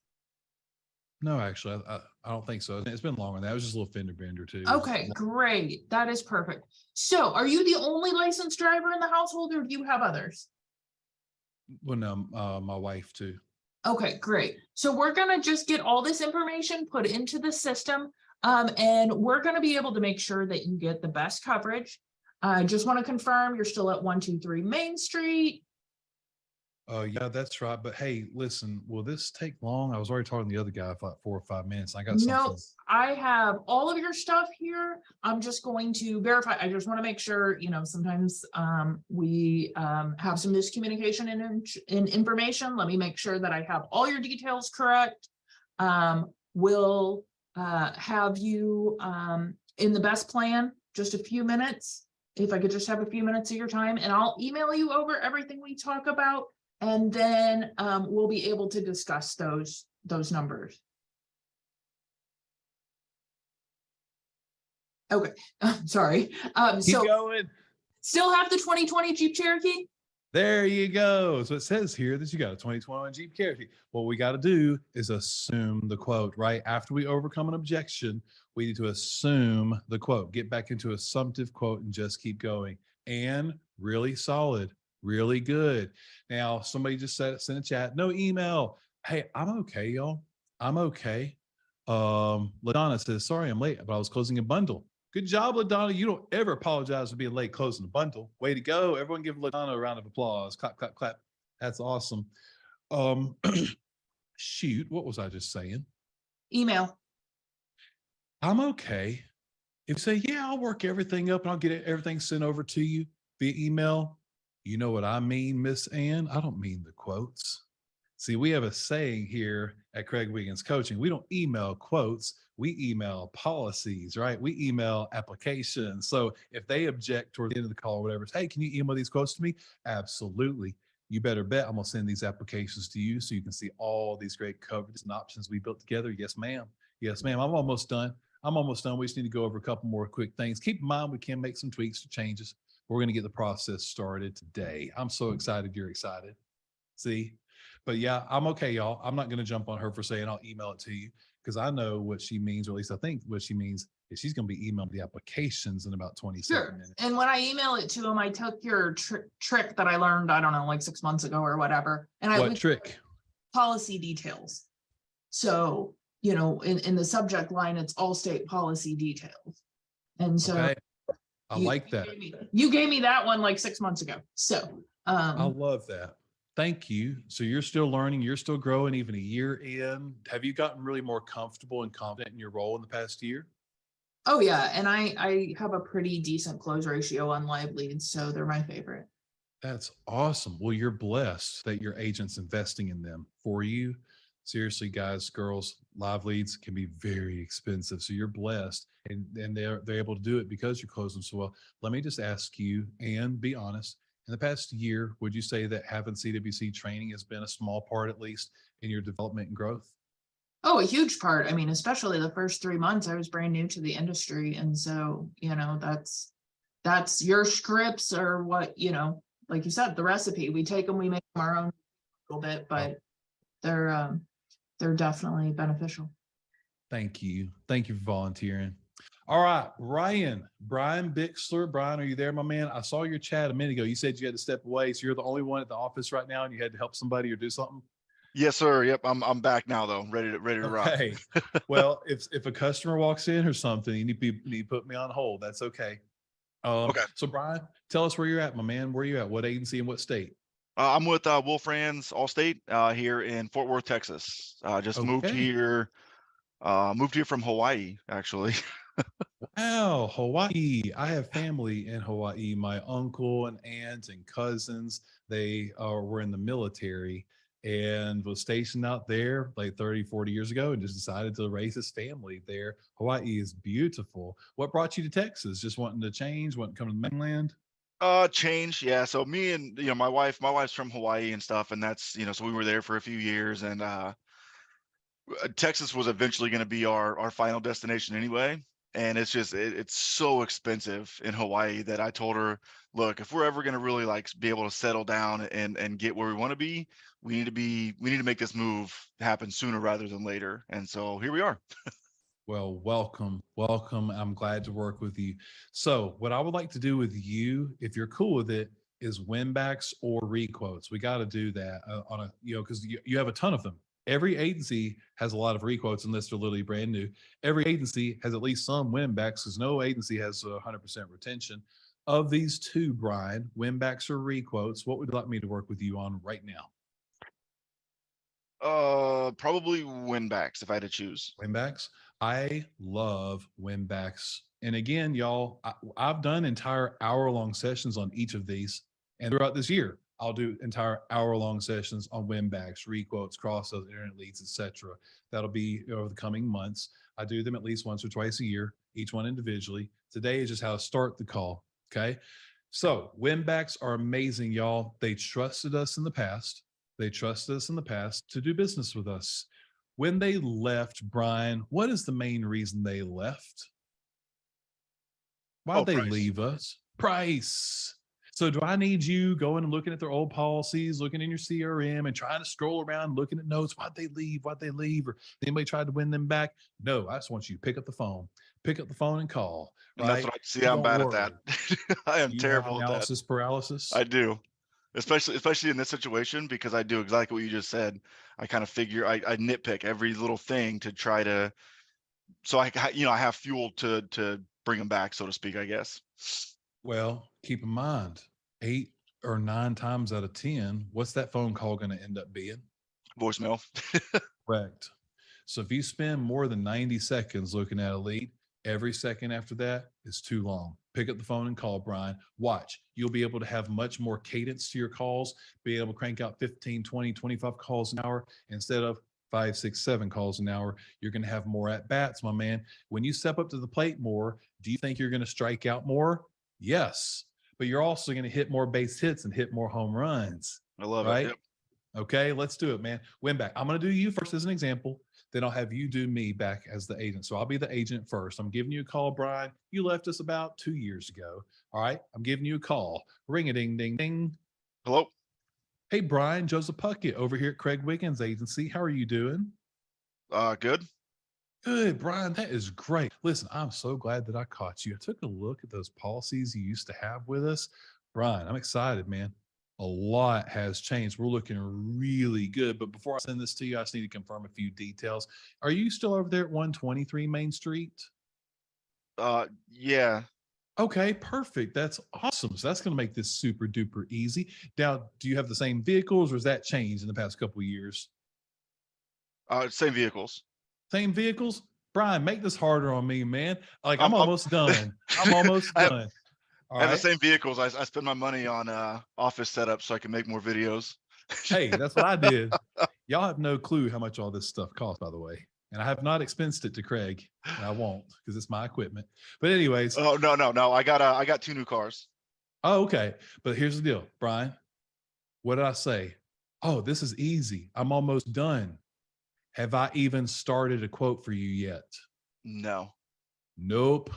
No, actually, I don't think so. It's been longer than that. It was just a little fender bender too. Okay, great. That is perfect. So are you the only licensed driver in the household, or do you have others? Well, no, my wife too. Okay, great. So we're going to just get all this information put into the system, and we're going to be able to make sure that you get the best coverage. I just want to confirm you're still at 123 Main Street. Oh, yeah, that's right. But hey, listen, will this take long? I was already talking to the other guy for like 4 or 5 minutes. I got something. No, I have all of your stuff here. I'm just going to verify. I just want to make sure, sometimes we have some miscommunication in information. Let me make sure that I have all your details correct. We'll have you in the best plan, just a few minutes. If I could just have a few minutes of your time, and I'll email you over everything we talk about. And then we'll be able to discuss those numbers. Okay, sorry. Keep going. Still have the 2020 Jeep Cherokee? There you go. So it says here that you got a 2021 Jeep Cherokee. What we got to do is assume the quote, right? After we overcome an objection, we need to assume the quote, get back into assumptive quote and just keep going. And really solid. Really good. Now, somebody just sent a chat, no email. Hey, I'm okay, y'all. I'm okay. LaDonna says, sorry, I'm late, but I was closing a bundle. Good job, LaDonna. You don't ever apologize for being late closing a bundle. Way to go. Everyone give LaDonna a round of applause. Clap, clap, clap. That's awesome. Shoot, what was I just saying? Email. I'm okay. If you say, yeah, I'll work everything up and I'll get everything sent over to you via email. You know what I mean, Miss Ann? I don't mean the quotes. See, we have a saying here at Craig Wiggins Coaching. We don't email quotes. We email policies, right? We email applications. So if they object toward the end of the call or whatever, hey, can you email these quotes to me? Absolutely. You better bet I'm going to send these applications to you so you can see all these great coverages and options we built together. Yes, ma'am. Yes, ma'am. I'm almost done. We just need to go over a couple more quick things. Keep in mind, we can make some tweaks or changes. We're going to get the process started today. I'm so excited. You're excited. See? But yeah, I'm okay, y'all. I'm not going to jump on her for saying I'll email it to you because I know what she means, or at least I think what she means is she's going to be emailing the applications in about 27 minutes. And when I email it to him, I took your trick that I learned, I don't know, like 6 months ago or whatever. And what trick? Policy details. So, in the subject line, it's Allstate policy details. And so okay. I like that. You gave me that one like 6 months ago. So I love that. Thank you. So you're still learning, you're still growing even a year in. Have you gotten really more comfortable and confident in your role in the past year? Oh yeah, and I have a pretty decent close ratio on live leads, so they're my favorite. That's awesome. Well, you're blessed that your agent's investing in them for you. Seriously, guys, girls, live leads can be very expensive. So you're blessed and they're able to do it because you close them so well. Let me just ask you and be honest. In the past year, would you say that having CWC training has been a small part, at least, in your development and growth? Oh, a huge part. I mean, especially the first 3 months, I was brand new to the industry. And so, that's your scripts or what, like you said, the recipe. We take them, we make them our own a little bit, but they're they're definitely beneficial. Thank you. Thank you for volunteering. All right, Brian Bixler. Brian, are you there, my man? I saw your chat a minute ago. You said you had to step away. So you're the only one at the office right now and you had to help somebody or do something? Yes, sir. Yep. I'm back now though. Ready to rock. Okay. Well, if a customer walks in or something, you need to put me on hold. That's okay. Okay. So Brian, tell us where you're at, my man. Where are you at? What agency and what state? I'm with Wolf Rands Allstate here in Fort Worth, Texas. Just Okay. moved here from Hawaii, actually. Wow, Hawaii. I have family in Hawaii. My uncle and aunts and cousins, they were in the military and was stationed out there like 30, 40 years ago and just decided to raise his family there. Hawaii is beautiful. What brought you to Texas? Just wanting to change, wanting to come to the mainland? Change. Yeah. So me and, my wife's from Hawaii and stuff. And that's, so we were there for a few years and, Texas was eventually going to be our final destination anyway. And it's just it's so expensive in Hawaii that I told her, look, if we're ever going to really like be able to settle down and get where we want to be, we need to make this move happen sooner rather than later. And so here we are. Well, welcome, welcome. I'm glad to work with you. So, what I would like to do with you, if you're cool with it, is win backs or requotes. We got to do that on a, because you have a ton of them. Every agency has a lot of requotes unless they're literally brand new. Every agency has at least some win backs because no agency has 100% retention. Of these two, Brian, win backs or requotes, what would you like me to work with you on right now? Probably win backs if I had to choose. Win backs. I love win backs. And again, y'all, I've done entire hour-long sessions on each of these. And throughout this year, I'll do entire hour-long sessions on win backs, requotes, cross sales, internet leads, etc. That'll be over the coming months. I do them at least once or twice a year, each one individually. Today is just how to start the call. Okay. So win backs are amazing, y'all. They trusted us in the past. They trusted us in the past to do business with us. When they left, Brian, what is the main reason they left? Why'd they Price. leave us? Price. So do I need you going and looking at their old policies, looking in your CRM and trying to scroll around, looking at notes? Why'd they leave? Why'd they leave? Or anybody tried to win them back? No, I just want you to pick up the phone and call. And that's Right? what I see. So I'm don't bad at that. worry. I am You have terrible at that. analysis paralysis. I do. Especially in this situation, because I do exactly what you just said. I kind of figure I nitpick every little thing to try to, so I have fuel to bring them back, so to speak, I guess. Well, keep in mind, 8 or 9 times out of 10, what's that phone call going to end up being? Voicemail. Correct. So if you spend more than 90 seconds looking at a lead, every second after that is too long. Pick up the phone and call Brian. Watch. You'll be able to have much more cadence to your calls, be able to crank out 15, 20, 25 calls an hour instead of 5, 6, 7 calls an hour. You're going to have more at bats, my man. When you step up to the plate more, do you think you're going to strike out more? Yes. But you're also going to hit more base hits and hit more home runs. I love right? it. Yep. Okay, let's do it, man. Win back. I'm going to do you first as an example. Then I'll have you do me back as the agent. So I'll be the agent first. I'm giving you a call, Brian. You left us about 2 years ago. All right. I'm giving you a call. Ring a ding, ding, ding. Hello. Hey, Brian, Joseph Puckett over here at Craig Wiggins Agency. How are you doing? Good. Good, Brian. That is great. Listen, I'm so glad that I caught you. I took a look at those policies you used to have with us. Brian, I'm excited, man. A lot has changed. We're looking really good. But before I send this to you, I just need to confirm a few details. Are you still over there at 123 Main Street? Yeah. Okay, perfect. That's awesome. So that's going to make this super duper easy. Now, do you have the same vehicles, or has that changed in the past couple of years? Same vehicles. Same vehicles? Brian, make this harder on me, man. Like I'm I'm almost done. I'm almost I have done. All I have the right. same vehicles. I spend my money on office setup so I can make more videos. Hey, that's what I did. Y'all have no clue how much all this stuff costs, by the way. And I have not expensed it to Craig, and I won't because it's my equipment. But anyways, Oh, no. I got 2 new cars. oh, okay. But here's the deal, Brian. What did I say? Oh, this is easy. I'm almost done. Have I even started a quote for you yet? No. Nope.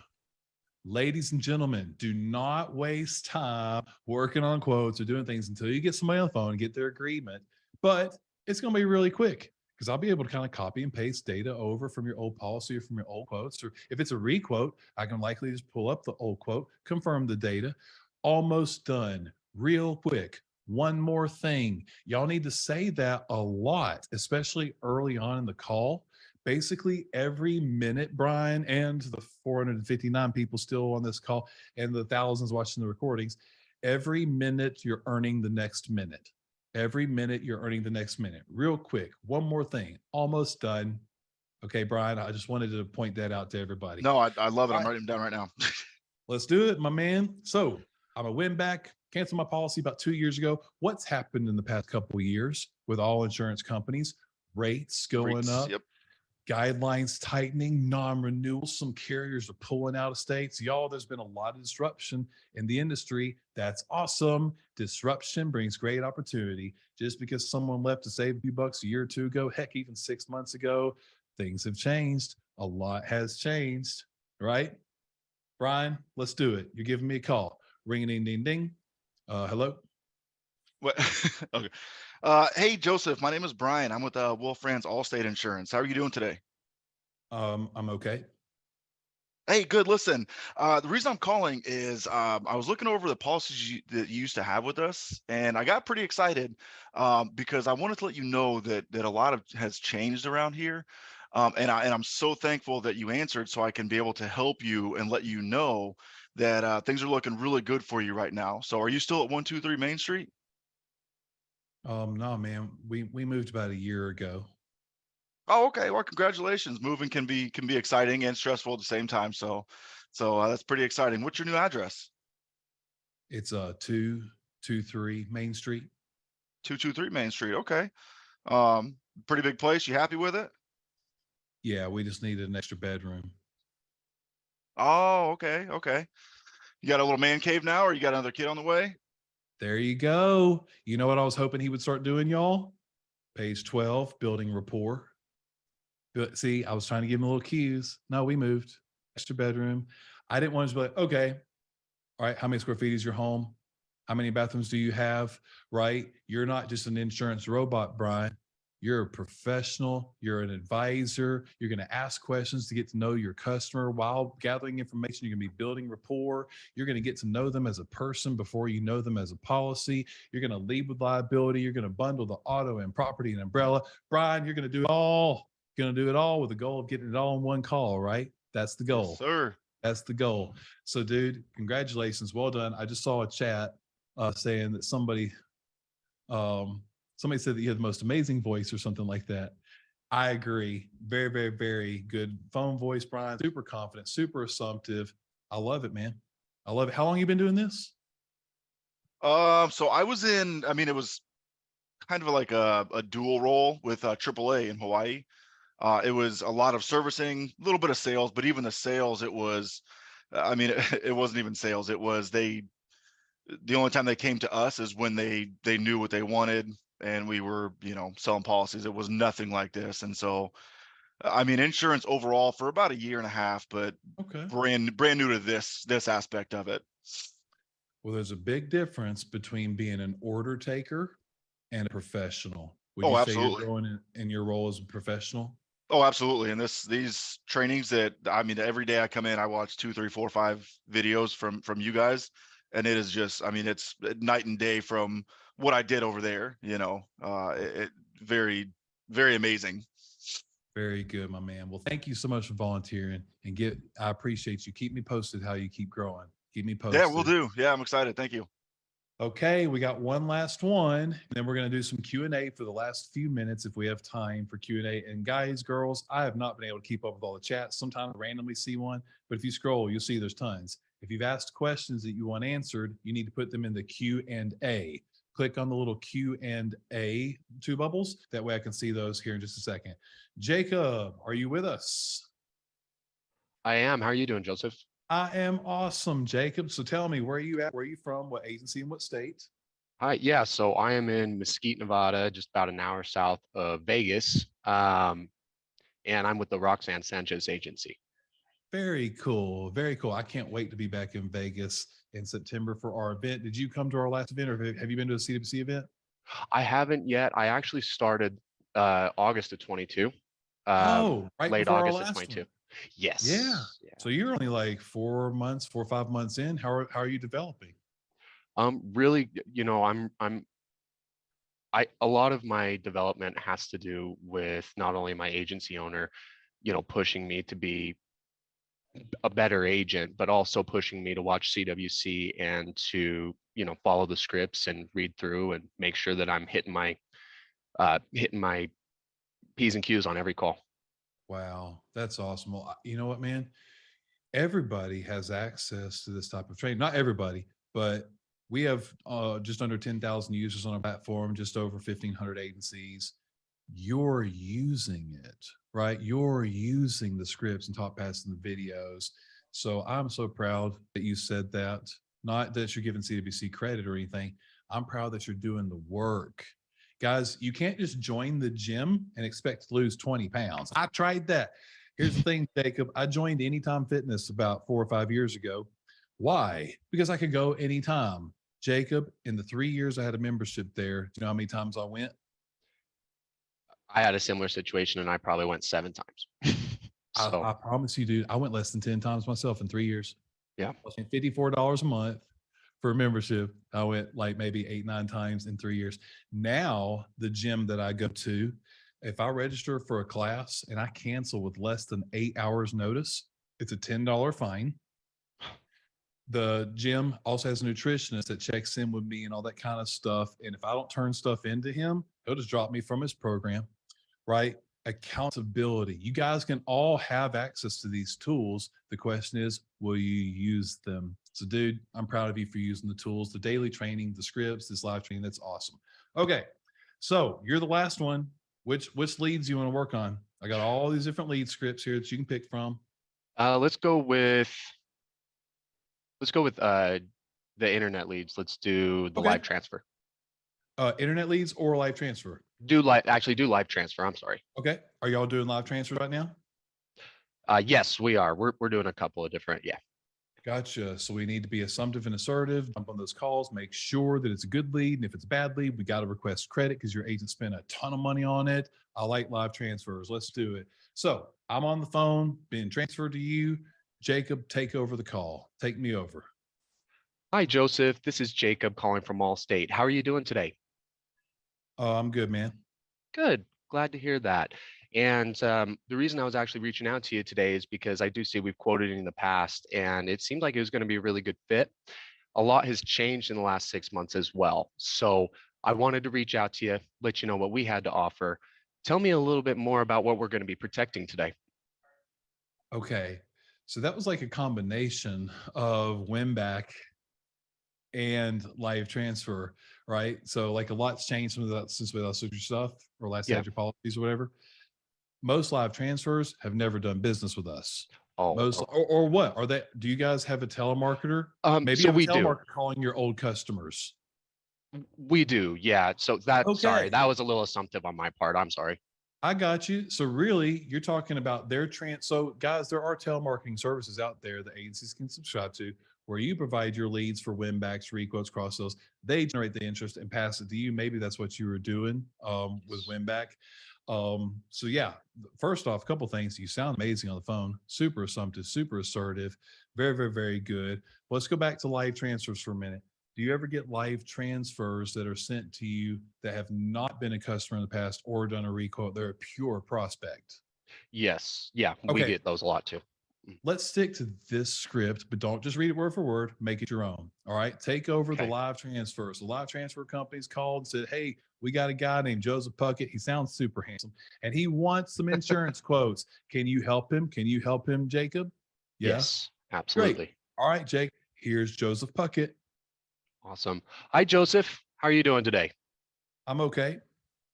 Ladies and gentlemen, do not waste time working on quotes or doing things until you get somebody on the phone and get their agreement. But it's going to be really quick because I'll be able to kind of copy and paste data over from your old policy or from your old quotes. Or if it's a requote, I can likely just pull up the old quote, confirm the data. Almost done, real quick. One more thing. Y'all need to say that a lot, especially early on in the call. Basically, every minute, Brian, and the 459 people still on this call and the thousands watching the recordings, every minute you're earning the next minute. Every minute you're earning the next minute. Real quick, one more thing. Almost done. Okay, Brian, I just wanted to point that out to everybody. No, I love it. All I'm right, writing them down right now. let's do it, my man. So I'm a win back, canceled my policy about 2 years ago. What's happened in the past couple of years with all insurance companies? Rates going Rates, up, yep. guidelines tightening, non-renewals. Some carriers are pulling out of states. Y'all, there's been a lot of disruption in the industry. That's awesome. Disruption brings great opportunity. Just because someone left to save a few bucks a year or two ago, heck, even 6 months ago, things have changed. A lot has changed, right? Brian, let's do it. You're giving me a call. Ring a ding ding ding. Hello. What? Okay. Hey, Joseph, my name is Brian. I'm with Wolf Franz Allstate Insurance. How are you doing today? I'm okay. Hey, good. Listen, the reason I'm calling is I was looking over the policies that you used to have with us, and I got pretty excited because I wanted to let you know that a lot of has changed around here, and I'm so thankful that you answered, so I can be able to help you and let you know that things are looking really good for you right now. So, are you still at 123 Main Street? No, man. We moved about a year ago. Oh, okay. Well, congratulations. Moving can be exciting and stressful at the same time. So that's pretty exciting. What's your new address? It's 223 Main Street. 223 Main Street. Okay. Um, Pretty big place. You happy with it? Yeah, we just needed an extra bedroom. Oh, okay. Okay. You got a little man cave now, or you got another kid on the way? There you go. You know what I was hoping he would start doing, y'all? Page 12, building rapport. But see, I was trying to give him a little cues. No, we moved. Extra bedroom. I didn't want to be like, okay, all right, how many square feet is your home? How many bathrooms do you have? Right? You're not just an insurance robot, Brian. You're a professional. You're an advisor. You're going to ask questions to get to know your customer while gathering information. You're going to be building rapport. You're going to get to know them as a person before you know them as a policy. You're going to lead with liability. You're going to bundle the auto and property and umbrella. Brian, you're going to do it all. You're going to do it all with the goal of getting it all in one call, right? That's the Yes, goal. sir. That's the goal. So, dude, congratulations. Well done. I just saw a chat saying that somebody said that you had the most amazing voice or something like that. I agree. Very, very, very good phone voice, Brian. Super confident, super assumptive. I love it, man. I love it. How long you been doing this? So I was in, I mean, it was kind of like a dual role with AAA in Hawaii. It was a lot of servicing, a little bit of sales, but even the sales, it was, I mean, it wasn't even sales. It was the only time they came to us is when they knew what they wanted, and we were, selling policies. It was nothing like this. And so, I mean, insurance overall for about a year and a half, but Okay. brand new to this aspect of it. Well, there's a big difference between being an order taker and a professional. Would Oh, you say you're absolutely. growing in your role as a professional? Oh, absolutely. And these trainings that, I mean, every day I come in, I watch 2, 3, 4, 5 videos from you guys. And it is just, I mean, it's night and day from what I did over there, it very, very amazing. Very good, my man. Well, thank you so much for volunteering and I appreciate you. Keep me posted how you keep growing. Keep me posted. Yeah, we'll do. Yeah, I'm excited. Thank you. Okay, we got one last one, and then we're going to do some Q&A for the last few minutes if we have time for Q&A. And guys, girls, I have not been able to keep up with all the chats. Sometimes I randomly see one, but if you scroll, you'll see there's tons. If you've asked questions that you want answered, you need to put them in the Q&A. Click on the little Q&A two bubbles. That way I can see those here in just a second. Jacob, are you with us? I am. How are you doing, Joseph? I am awesome, Jacob. So tell me, where are you at? Where are you from? What agency and what state? Hi. Yeah. So I am in Mesquite, Nevada, just about an hour south of Vegas. And I'm with the Roxanne Sanchez agency. Very cool. Very cool. I can't wait to be back in Vegas in September for our event. Did you come to our last event, or have you been to a CWC event? I haven't yet. I actually started August of 22. Right Late before our August of last 22. one. Yes. Yeah. So you're only like 4 months, 4 or 5 months in. How are you developing? Really, a lot of my development has to do with not only my agency owner, pushing me to be a better agent, but also pushing me to watch CWC and to, follow the scripts and read through and make sure that I'm hitting my P's and Q's on every call. Wow, that's awesome. Well, you know what, man? Everybody has access to this type of training. Not everybody, but we have just under 10,000 users on our platform, just over 1,500 agencies. You're using it, right? You're using the scripts and top paths and the videos. So I'm so proud that you said that. Not that you're giving CWC credit or anything. I'm proud that you're doing the work. Guys, you can't just join the gym and expect to lose 20 pounds. I tried that. Here's the thing, Jacob. I joined Anytime Fitness about 4 or 5 years ago. Why? Because I could go anytime. Jacob, in the 3 years I had a membership there, do you know how many times I went? I had a similar situation and I probably went 7 times. So I promise you, dude, I went less than 10 times myself in 3 years. yeah. I was paying $54 a month for a membership. I went like maybe 8, 9 times in 3 years. Now, the gym that I go to, if I register for a class and I cancel with less than 8 hours notice, it's a $10 fine. The gym also has a nutritionist that checks in with me and all that kind of stuff. And if I don't turn stuff into him, he'll just drop me from his program, right? Accountability. You guys can all have access to these tools. The question is, will you use them? So, dude, I'm proud of you for using the tools, the daily training, the scripts, this live training. That's awesome. Okay. So you're the last one. Which leads you want to work on? I got all these different lead scripts here that you can pick from. Let's go with the internet leads. Let's do the live transfer. Internet leads or live transfer? Do live transfer. I'm sorry. Okay. Are y'all doing live transfer right now? Yes, we are. We're doing a couple of different. Yeah. Gotcha. So we need to be assumptive and assertive, jump on those calls, make sure that it's a good lead. And if it's a bad lead, we got to request credit because your agent spent a ton of money on it. I like live transfers. Let's do it. So I'm on the phone, being transferred to you. Jacob, take over the call. Take me over. Hi, Joseph. This is Jacob calling from Allstate. How are you doing today? I'm good, man. Good. Glad to hear that. And the reason I was actually reaching out to you today is because I do see we've quoted in the past, and it seemed like it was going to be a really good fit. A lot has changed in the last 6 months as well. So I wanted to reach out to you, let you know what we had to offer. Tell me a little bit more about what we're going to be protecting today. Okay. So that was like a combination of win back and live transfer, right? So like a lot's changed since we last looked at your stuff or last had your policies or whatever. Most live transfers have never done business with us. Or what are they? Do you guys have a telemarketer? Maybe so we do. Calling your old customers. We do, yeah. So sorry, that was a little assumptive on my part. I'm sorry. I got you. So really, you're talking about their So guys, there are telemarketing services out there that agencies can subscribe to where you provide your leads for win backs, requotes, cross sales. They generate the interest and pass it to you. Maybe that's what you were doing with win back. So yeah, first off, a couple of things. You sound amazing on the phone, super assumptive, super assertive, very, very, very good. Let's go back to live transfers for a minute. Do you ever get live transfers that are sent to you that have not been a customer in the past or done a requote? They're a pure prospect. Yes. Yeah. Okay. We get those a lot too. let's stick to this script, but don't just read it word for word, make it your own. All right. Take over the Okay. live transfers. The live transfer company's called and said, hey, we got a guy named Joseph Puckett. He sounds super handsome and he wants some insurance quotes. Can you help him? Can you help him, Jacob? Yeah. Yes, Great. absolutely. All right, Jake. Here's Joseph Puckett. Awesome. Hi, Joseph. How are you doing today? I'm okay.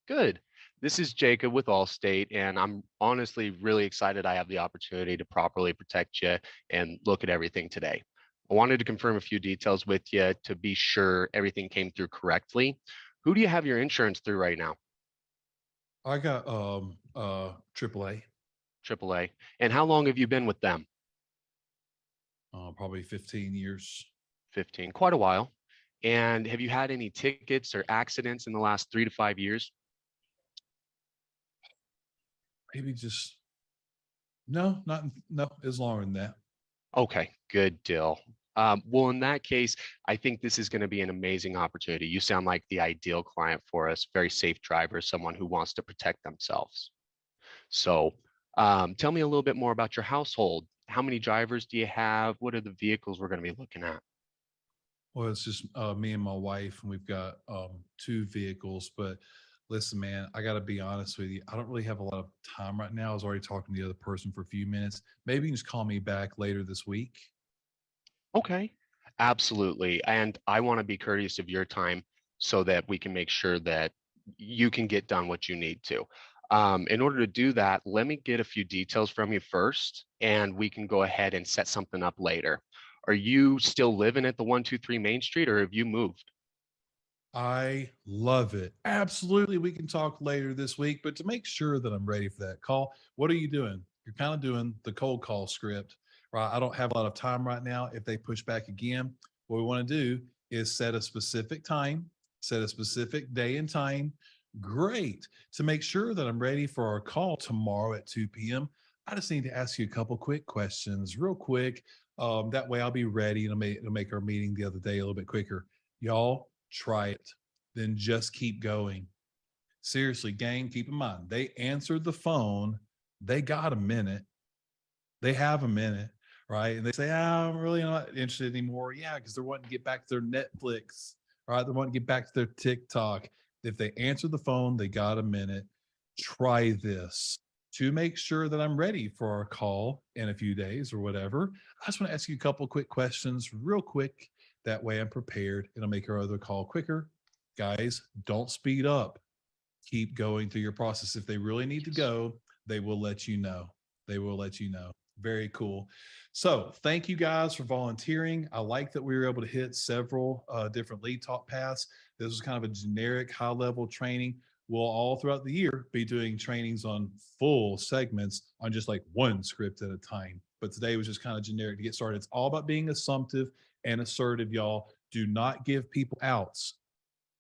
Good. This is Jacob with Allstate, and I'm honestly really excited I have the opportunity to properly protect you and look at everything today. I wanted to confirm a few details with you to be sure everything came through correctly. Who do you have your insurance through right now? I got AAA, AAA. And how long have you been with them? probably 15 years. 15, quite a while. And have you had any tickets or accidents in the last 3 to 5 years? Maybe just no, it's longer than that. Okay, good deal. Well, in that case, I think this is going to be an amazing opportunity. You sound like the ideal client for us, very safe driver, someone who wants to protect themselves. So tell me a little bit more about your household. How many drivers do you have? What are the vehicles we're going to be looking at? Well, it's just me and my wife, and we've got 2 vehicles. But listen, man, I got to be honest with you. I don't really have a lot of time right now. I was already talking to the other person for a few minutes. Maybe you can just call me back later this week. Okay, absolutely. And I want to be courteous of your time so that we can make sure that you can get done what you need to. In order to do that, let me get a few details from you first, and we can go ahead and set something up later. Are you still living at the 123 Main Street, or have you moved? I love it. Absolutely. We can talk later this week, but to make sure that I'm ready for that call, what are you doing? You're kind of doing the cold call script, right? I don't have a lot of time right now. If they push back again, what we want to do is set a specific time, set a specific day and time. Great. To make sure that I'm ready for our call tomorrow at 2 p.m., I just need to ask you a couple quick questions, real quick. That way I'll be ready, and it'll make our meeting the other day a little bit quicker. Y'all try it, then just keep going. Seriously, gang, keep in mind, they answered the phone. They got a minute. They have a minute, right? And they say, I'm really not interested anymore. Yeah, because they're wanting to get back to their Netflix, right? They're wanting to get back to their TikTok. If they answer the phone, they got a minute. Try this to make sure that I'm ready for our call in a few days or whatever. I just want to ask you a couple quick questions, real quick. That way I'm prepared. It'll make our other call quicker. Guys, don't speed up. Keep going through your process. If they really need to go, they will let you know. They will let you know. Very cool. So thank you guys for volunteering. I like that we were able to hit several different lead talk paths. This was kind of a generic high level training. We'll all throughout the year be doing trainings on full segments on just like one script at a time. But today was just kind of generic to get started. It's all about being assumptive and assertive, y'all. Do not give people outs.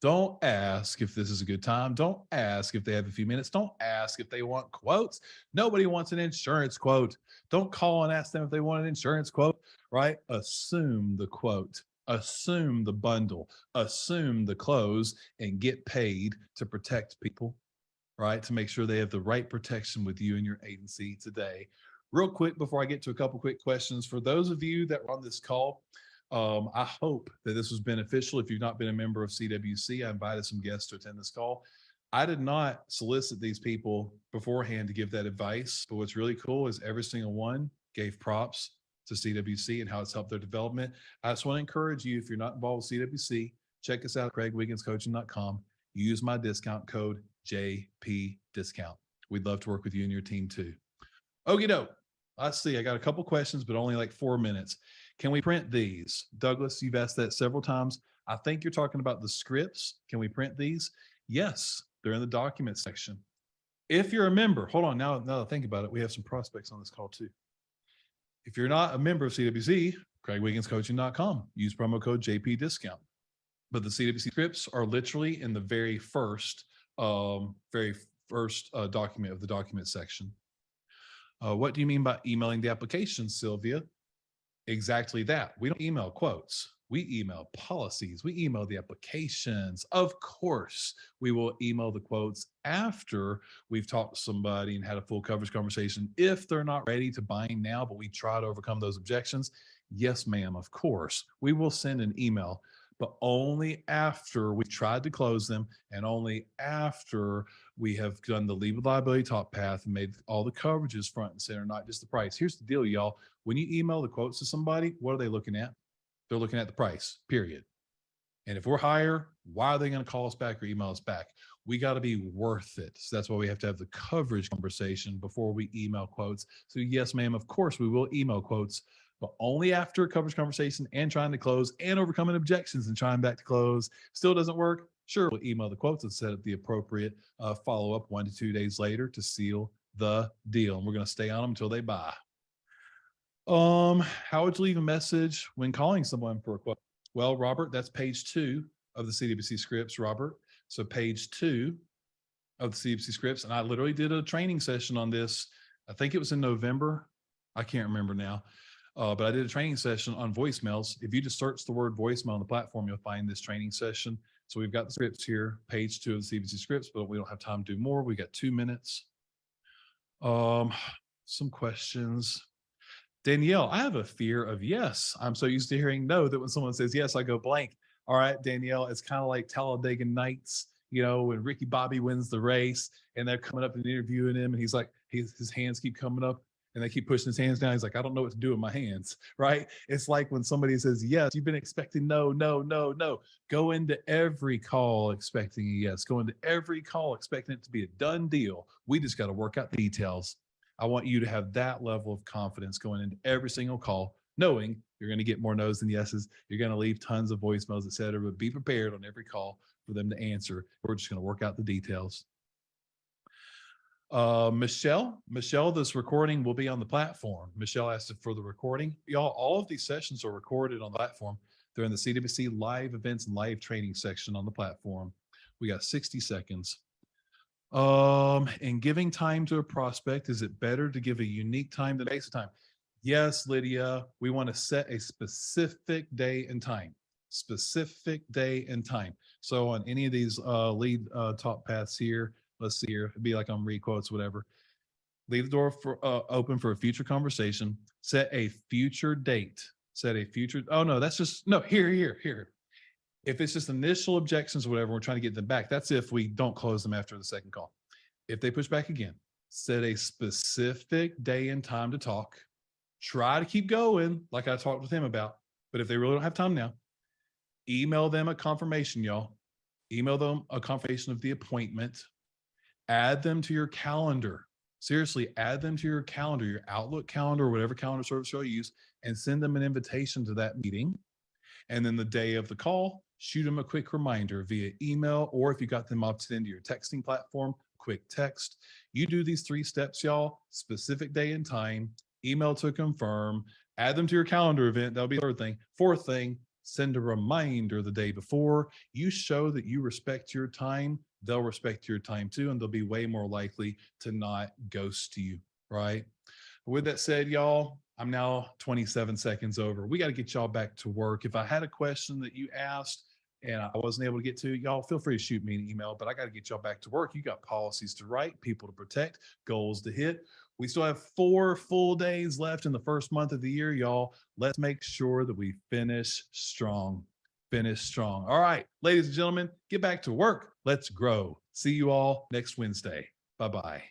Don't ask if this is a good time. Don't ask if they have a few minutes. Don't ask if they want quotes. Nobody wants an insurance quote. Don't call and ask them if they want an insurance quote, right? Assume the quote, assume the bundle, assume the close, and get paid to protect people, right? To make sure they have the right protection with you and your agency today. Real quick, before I get to a couple quick questions, for those of you that were on this call, I hope that this was beneficial. If you've not been a member of CWC, I invited some guests to attend this call. I did not solicit these people beforehand to give that advice, but what's really cool is every single one gave props to CWC and how it's helped their development. I just want to encourage you, if you're not involved with CWC, check us out at craigwigginscoaching.com. Use my discount code JP Discount. We'd love to work with you and your team too. Okie doke. Let's see. I got a couple questions, but only like 4 minutes. Can we print these? Douglas, you've asked that several times. I think you're talking about the scripts. Can we print these? Yes, they're in the document section. If you're a member, hold on. Now that I think about it, we have some prospects on this call too. If you're not a member of CWC, craigwigginscoaching.com. Use promo code JP Discount. But the CWC scripts are literally in the very first document of the document section. What do you mean by emailing the application, Sylvia? Exactly that. We don't email quotes. We email policies, we email the applications. Of course, we will email the quotes after we've talked to somebody and had a full coverage conversation. If they're not ready to bind now, but we try to overcome those objections, yes, ma'am, of course, we will send an email, but only after we've tried to close them and only after we have done the legal liability top path and made all the coverages front and center, not just the price. Here's the deal, y'all. When you email the quotes to somebody, what are they looking at? They're looking at the price, period. And if we're higher, why are they going to call us back or email us back? We got to be worth it. So that's why we have to have the coverage conversation before we email quotes. So yes, ma'am, of course we will email quotes, but only after a coverage conversation and trying to close and overcoming objections and trying back to close. Still doesn't work? Sure, we'll email the quotes and set up the appropriate follow-up 1 to 2 days later to seal the deal. And we're going to stay on them until they buy. How would you leave a message when calling someone for a quote? Well, Robert, that's page 2 of the CWC scripts, Robert. So page 2 of the CWC scripts. And I literally did a training session on this. I think it was in November. I can't remember now. But I did a training session on voicemails. If you just search the word voicemail on the platform, you'll find this training session. So we've got the scripts here, page 2 of the CWC scripts, but we don't have time to do more. We got 2 minutes. Some questions. Danielle, I have a fear of yes. I'm so used to hearing no that when someone says yes, I go blank. All right, Danielle, it's kind of like Talladega Nights, you know, when Ricky Bobby wins the race and they're coming up and interviewing him and he's like, his hands keep coming up and they keep pushing his hands down. He's like, I don't know what to do with my hands, right? It's like when somebody says yes, you've been expecting no, no, no, no. Go into every call expecting a yes. Go into every call expecting it to be a done deal. We just got to work out the details. I want you to have that level of confidence going into every single call, knowing you're going to get more no's than yeses. You're going to leave tons of voicemails, et cetera, but be prepared on every call for them to answer. We're just going to work out the details. Michelle, this recording will be on the platform. Michelle asked for the recording. Y'all, all of these sessions are recorded on the platform. They're in the CWC live events and live training section on the platform. We got 60 seconds. And giving time to a prospect, is it better to give a unique time than a basic time? Yes, Lydia, we want to set a specific day and time. Specific day and time. So on any of these lead top paths here, let's see here, it'd be like on read quotes, whatever. Leave the door for open for a future conversation. Set a future date. Set a future. Oh no, that's just no. Here. If it's just initial objections or whatever, we're trying to get them back. That's if we don't close them after the second call. If they push back again, set a specific day and time to talk. Try to keep going like I talked with him about. But if they really don't have time now, email them a confirmation, y'all. Email them a confirmation of the appointment. Add them to your calendar. Seriously, add them to your calendar, your Outlook calendar, or whatever calendar service you'll use, and send them an invitation to that meeting. And then the day of the call, shoot them a quick reminder via email, or if you got them opted into your texting platform, quick text. You do these 3 steps, y'all, specific day and time, email to confirm, add them to your calendar event. That'll be the 3rd thing. 4th thing, send a reminder the day before. You show that you respect your time, they'll respect your time too, and they'll be way more likely to not ghost you, right? With that said, y'all, I'm now 27 seconds over. We got to get y'all back to work. If I had a question that you asked and I wasn't able to get to, y'all feel free to shoot me an email, but I got to get y'all back to work. You got policies to write, people to protect, goals to hit. We still have 4 full days left in the first month of the year, y'all. Let's make sure that we finish strong. Finish strong. All right, ladies and gentlemen, get back to work. Let's grow. See you all next Wednesday. Bye-bye.